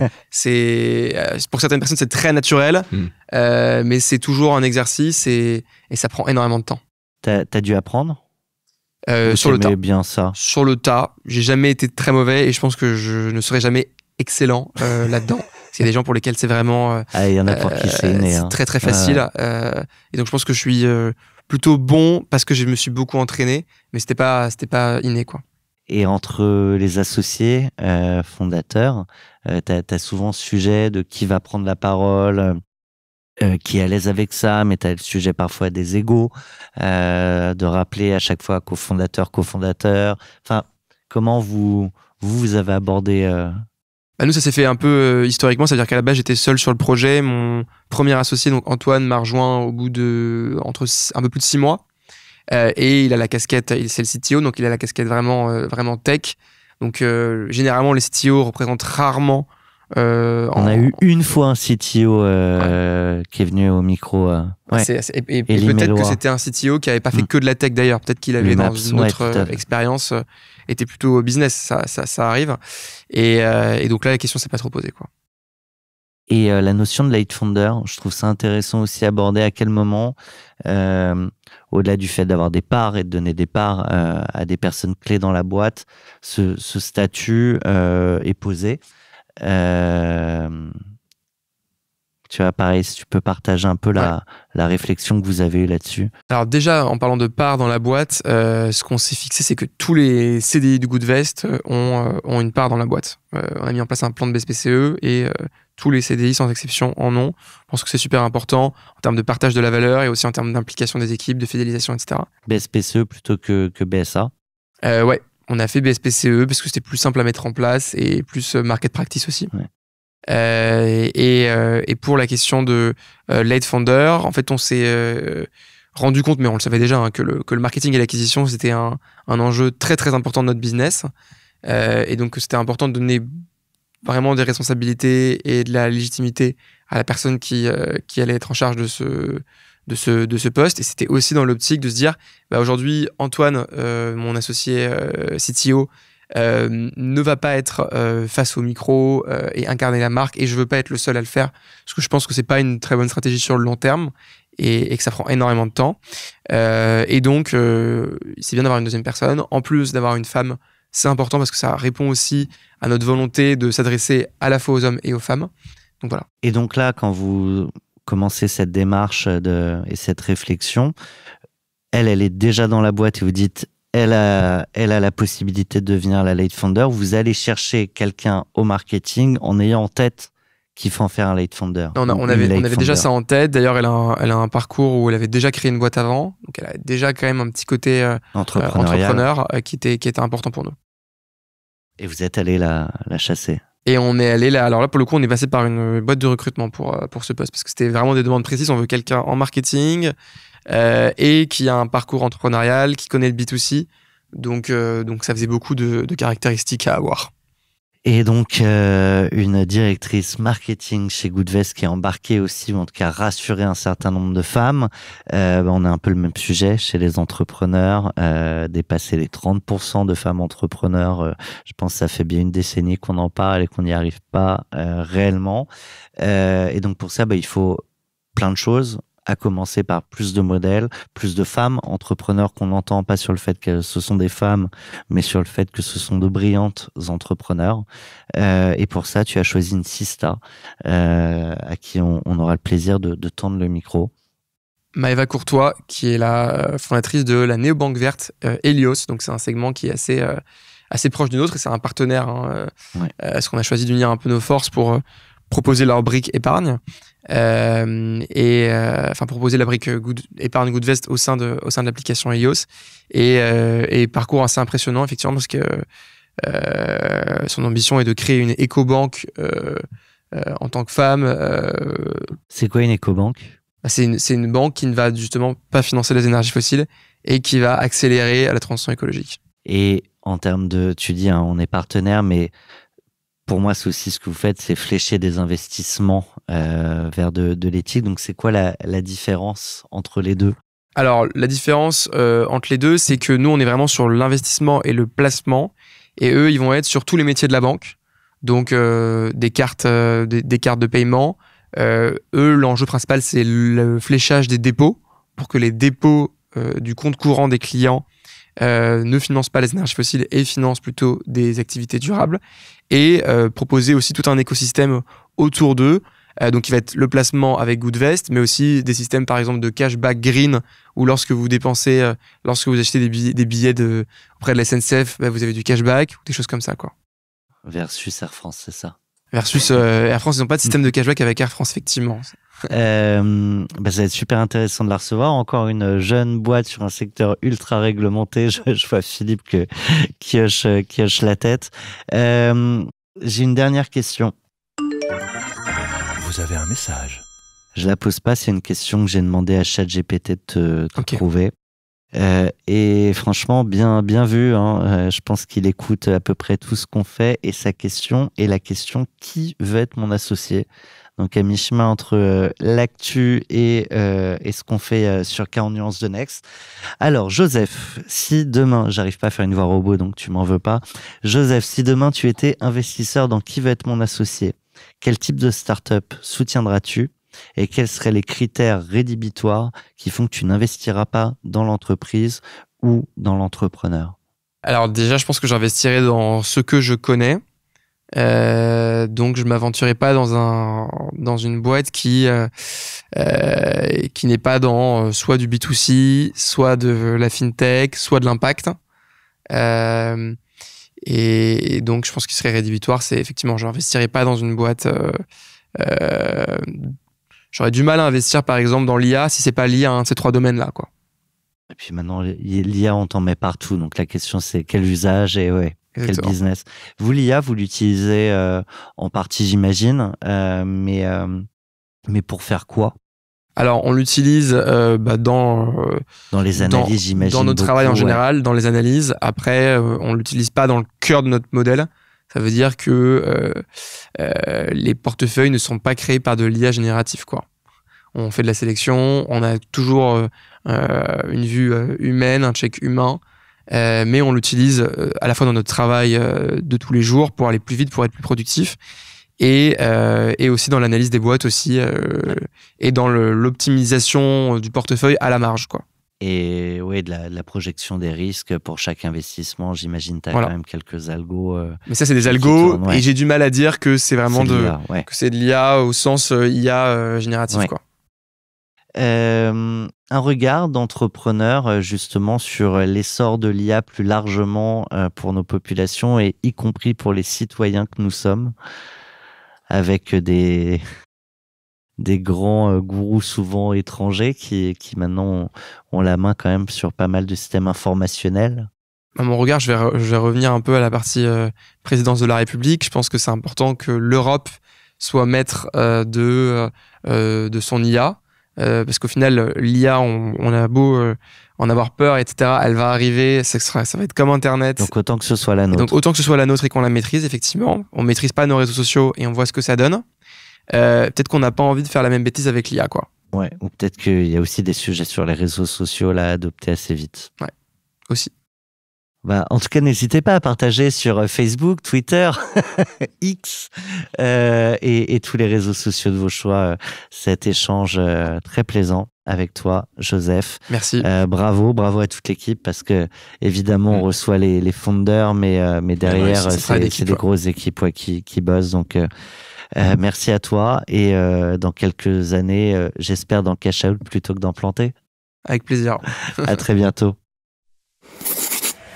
pour certaines personnes, c'est très naturel, mais c'est toujours un exercice et ça prend énormément de temps. T'as dû apprendre? Sur le tas. Bien ça. Sur le tas. J'ai jamais été très mauvais et je pense que je ne serai jamais excellent là-dedans. Il y a des gens pour lesquels c'est vraiment il y en a pour qui c'est inné, hein. très très facile. Et donc je pense que je suis plutôt bon parce que je me suis beaucoup entraîné, mais c'était pas inné, quoi. Et entre les associés fondateurs, t'as souvent ce sujet de qui va prendre la parole, qui est à l'aise avec ça, mais t'as le sujet parfois des égos, de rappeler à chaque fois cofondateur. Enfin, comment vous avez abordé nous, ça s'est fait un peu historiquement, c'est-à-dire qu'à la base, j'étais seul sur le projet. Mon premier associé, donc Antoine, m'a rejoint au bout entre un peu plus de 6 mois. Et il a la casquette, c'est le CTO, donc il a la casquette vraiment tech. Donc, généralement, les CTO représentent rarement... On a eu une fois un CTO qui est venu au micro. Ouais. Et peut-être que c'était un CTO qui n'avait pas fait que de la tech d'ailleurs. Peut-être qu'il avait dans une autre expérience était plutôt business. Ça arrive. Et donc là, la question s'est pas trop posée, quoi. Et la notion de lead founder, je trouve ça intéressant aussi à aborder. À quel moment, au-delà du fait d'avoir des parts et de donner des parts à des personnes clés dans la boîte, ce statut est posé. Tu vois, pareil, si tu peux partager un peu la réflexion que vous avez eue là-dessus. Alors déjà, en parlant de parts dans la boîte, ce qu'on s'est fixé, c'est que tous les CDI du Goodvest ont une part dans la boîte. On a mis en place un plan de BSPCE et tous les CDI, sans exception, en ont. Je pense que c'est super important en termes de partage de la valeur et aussi en termes d'implication des équipes, de fidélisation, etc. BSPCE plutôt que BSA? Ouais. On a fait BSPCE parce que c'était plus simple à mettre en place et plus market practice aussi. Ouais. Et pour la question de lead founder, en fait, on s'est rendu compte, mais on le savait déjà, hein, que le marketing et l'acquisition, c'était un enjeu très très important de notre business. Et donc, c'était important de donner vraiment des responsabilités et de la légitimité à la personne qui allait être en charge de ce poste. Et c'était aussi dans l'optique de se dire, aujourd'hui, Antoine, mon associé CTO, ne va pas être face au micro et incarner la marque, et je veux pas être le seul à le faire, parce que je pense que c'est pas une très bonne stratégie sur le long terme et que ça prend énormément de temps. Et donc, c'est bien d'avoir une deuxième personne. En plus d'avoir une femme, c'est important parce que ça répond aussi à notre volonté de s'adresser à la fois aux hommes et aux femmes. Donc voilà. Et donc là, quand vous commencez cette démarche et cette réflexion, elle est déjà dans la boîte et vous dites, elle a la possibilité de devenir la lead founder. Vous allez chercher quelqu'un au marketing en ayant en tête qu'il faut en faire un lead founder. Non, on avait déjà ça en tête. D'ailleurs, elle a un parcours où elle avait déjà créé une boîte avant. Donc, elle a déjà quand même un petit côté entrepreneur qui était important pour nous. Et vous êtes allé la chasser. Et on est allé là. Alors là, pour le coup, on est passé par une boîte de recrutement pour ce poste, parce que c'était vraiment des demandes précises. On veut quelqu'un en marketing et qui a un parcours entrepreneurial, qui connaît le B2C. Donc ça faisait beaucoup de caractéristiques à avoir. Et donc, une directrice marketing chez Goodvest qui est embarquée aussi, ou en tout cas rassuré un certain nombre de femmes. On a un peu le même sujet chez les entrepreneurs, dépasser les 30% de femmes entrepreneurs. Je pense que ça fait bien une décennie qu'on en parle et qu'on n'y arrive pas réellement. Et donc, pour ça, il faut plein de choses, à commencer par plus de modèles, plus de femmes entrepreneurs qu'on n'entend pas sur le fait que ce sont des femmes, mais sur le fait que ce sont de brillantes entrepreneurs. Et pour ça, tu as choisi une sista à qui on aura le plaisir de tendre le micro. Maëva Courtois, qui est la fondatrice de la néobanque verte Helios. Donc c'est un segment qui est assez proche du nôtre, et c'est un partenaire. Parce qu'on a choisi d'unir un peu nos forces pour proposer leur brique épargne. Proposer la brique épargne Goodvest au sein de l'application Helios, et parcours assez impressionnant effectivement, parce que son ambition est de créer une éco-banque en tant que femme. C'est quoi une éco-banque ? C'est une banque qui ne va justement pas financer les énergies fossiles et qui va accélérer à la transition écologique. Et en termes de, tu dis, on est partenaire, mais pour moi, c'est aussi ce que vous faites, c'est flécher des investissements vers de l'éthique. Donc, c'est quoi la différence entre les deux ? Alors, la différence entre les deux, c'est que nous, on est vraiment sur l'investissement et le placement, et eux, ils vont être sur tous les métiers de la banque. Donc, des cartes de paiement. Eux, l'enjeu principal, c'est le fléchage des dépôts, pour que les dépôts du compte courant des clients ne financent pas les énergies fossiles et financent plutôt des activités durables, et proposer aussi tout un écosystème autour d'eux. Donc, il va être le placement avec Goodvest, mais aussi des systèmes, par exemple, de cashback green, où lorsque vous dépensez, lorsque vous achetez des billets auprès de la SNCF, vous avez du cashback, ou des choses comme ça, quoi. Versus Air France, c'est ça. Versus Air France, ils n'ont pas de système de cashback avec Air France, effectivement. Ça va être super intéressant de la recevoir. Encore une jeune boîte sur un secteur ultra réglementé. Je vois Philippe qui hoche la tête. J'ai une dernière question. Vous avez un message. Je la pose pas, c'est une question que j'ai demandé à ChatGPT de trouver. Et franchement, bien vu. Je pense qu'il écoute à peu près tout ce qu'on fait. Et sa question est la question: qui veut être mon associé? Donc à mi-chemin entre l'actu et ce qu'on fait sur 40 nuances de Next. Alors Joseph, si demain, j'arrive pas à faire une voix robot, donc tu m'en veux pas. Joseph, si demain tu étais investisseur dans Qui veut être mon associé, quel type de start-up soutiendras-tu et quels seraient les critères rédhibitoires qui font que tu n'investiras pas dans l'entreprise ou dans l'entrepreneur? Alors déjà, je pense que j'investirais dans ce que je connais. Donc je m'aventurerai pas dans une boîte qui n'est pas dans soit du B2C, soit de la fintech, soit de l'impact. Et donc je pense qu'il serait rédhibitoire, c'est effectivement, je n'investirai pas dans une boîte. J'aurais du mal à investir par exemple dans l'IA si c'est pas lié à un de ces trois domaines-là, quoi. Et puis maintenant, l'IA, on t'en met partout. Donc la question, c'est quel usage et quel business. Vous, l'IA, vous l'utilisez en partie, j'imagine, mais pour faire quoi? Alors, on l'utilise dans les analyses, j'imagine. Dans notre travail en général, dans les analyses. Après, on l'utilise pas dans le cœur de notre modèle. Ça veut dire que les portefeuilles ne sont pas créés par de l'IA générative, quoi. On fait de la sélection, on a toujours une vue humaine, un check humain, mais on l'utilise à la fois dans notre travail de tous les jours pour aller plus vite, pour être plus productif, et aussi dans l'analyse des boîtes aussi, et dans l'optimisation du portefeuille à la marge, quoi. Et oui, de la projection des risques pour chaque investissement, j'imagine que tu as Voilà. quand même quelques algos. Mais ça, c'est des qui algos, tournent, ouais. et j'ai du mal à dire que c'est vraiment C'est de l'IA, ouais. que c'est de l'IA au sens IA génératif, Ouais. quoi. Un regard d'entrepreneur justement sur l'essor de l'IA plus largement pour nos populations et y compris pour les citoyens que nous sommes, avec des grands gourous souvent étrangers qui maintenant ont la main quand même sur pas mal de systèmes informationnels. À mon regard, je vais revenir un peu à la partie présidence de la République. Je pense que c'est important que l'Europe soit maître de son IA. Parce qu'au final, l'IA, on a beau en avoir peur, etc., elle va arriver, ça va être comme Internet. Donc autant que ce soit la nôtre. Donc autant que ce soit la nôtre et qu'on la maîtrise, effectivement. On maîtrise pas nos réseaux sociaux et on voit ce que ça donne. Peut-être qu'on n'a pas envie de faire la même bêtise avec l'IA, quoi. Ouais, ou peut-être qu'il y a aussi des sujets sur les réseaux sociaux là, à adopter assez vite. Ouais, aussi. Bah, en tout cas, n'hésitez pas à partager sur Facebook, Twitter, X et tous les réseaux sociaux de vos choix cet échange très plaisant avec toi, Joseph. Merci. Bravo à toute l'équipe parce que évidemment on reçoit les fondeurs, mais derrière Ouais, c'est des grosses équipes qui bossent. Donc merci à toi et dans quelques années, j'espère dans Cash Out plutôt que d'en planter. Avec plaisir. À très bientôt.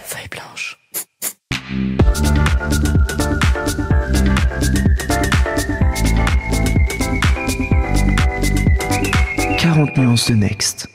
Feuille blanche. 40 nuances de Next.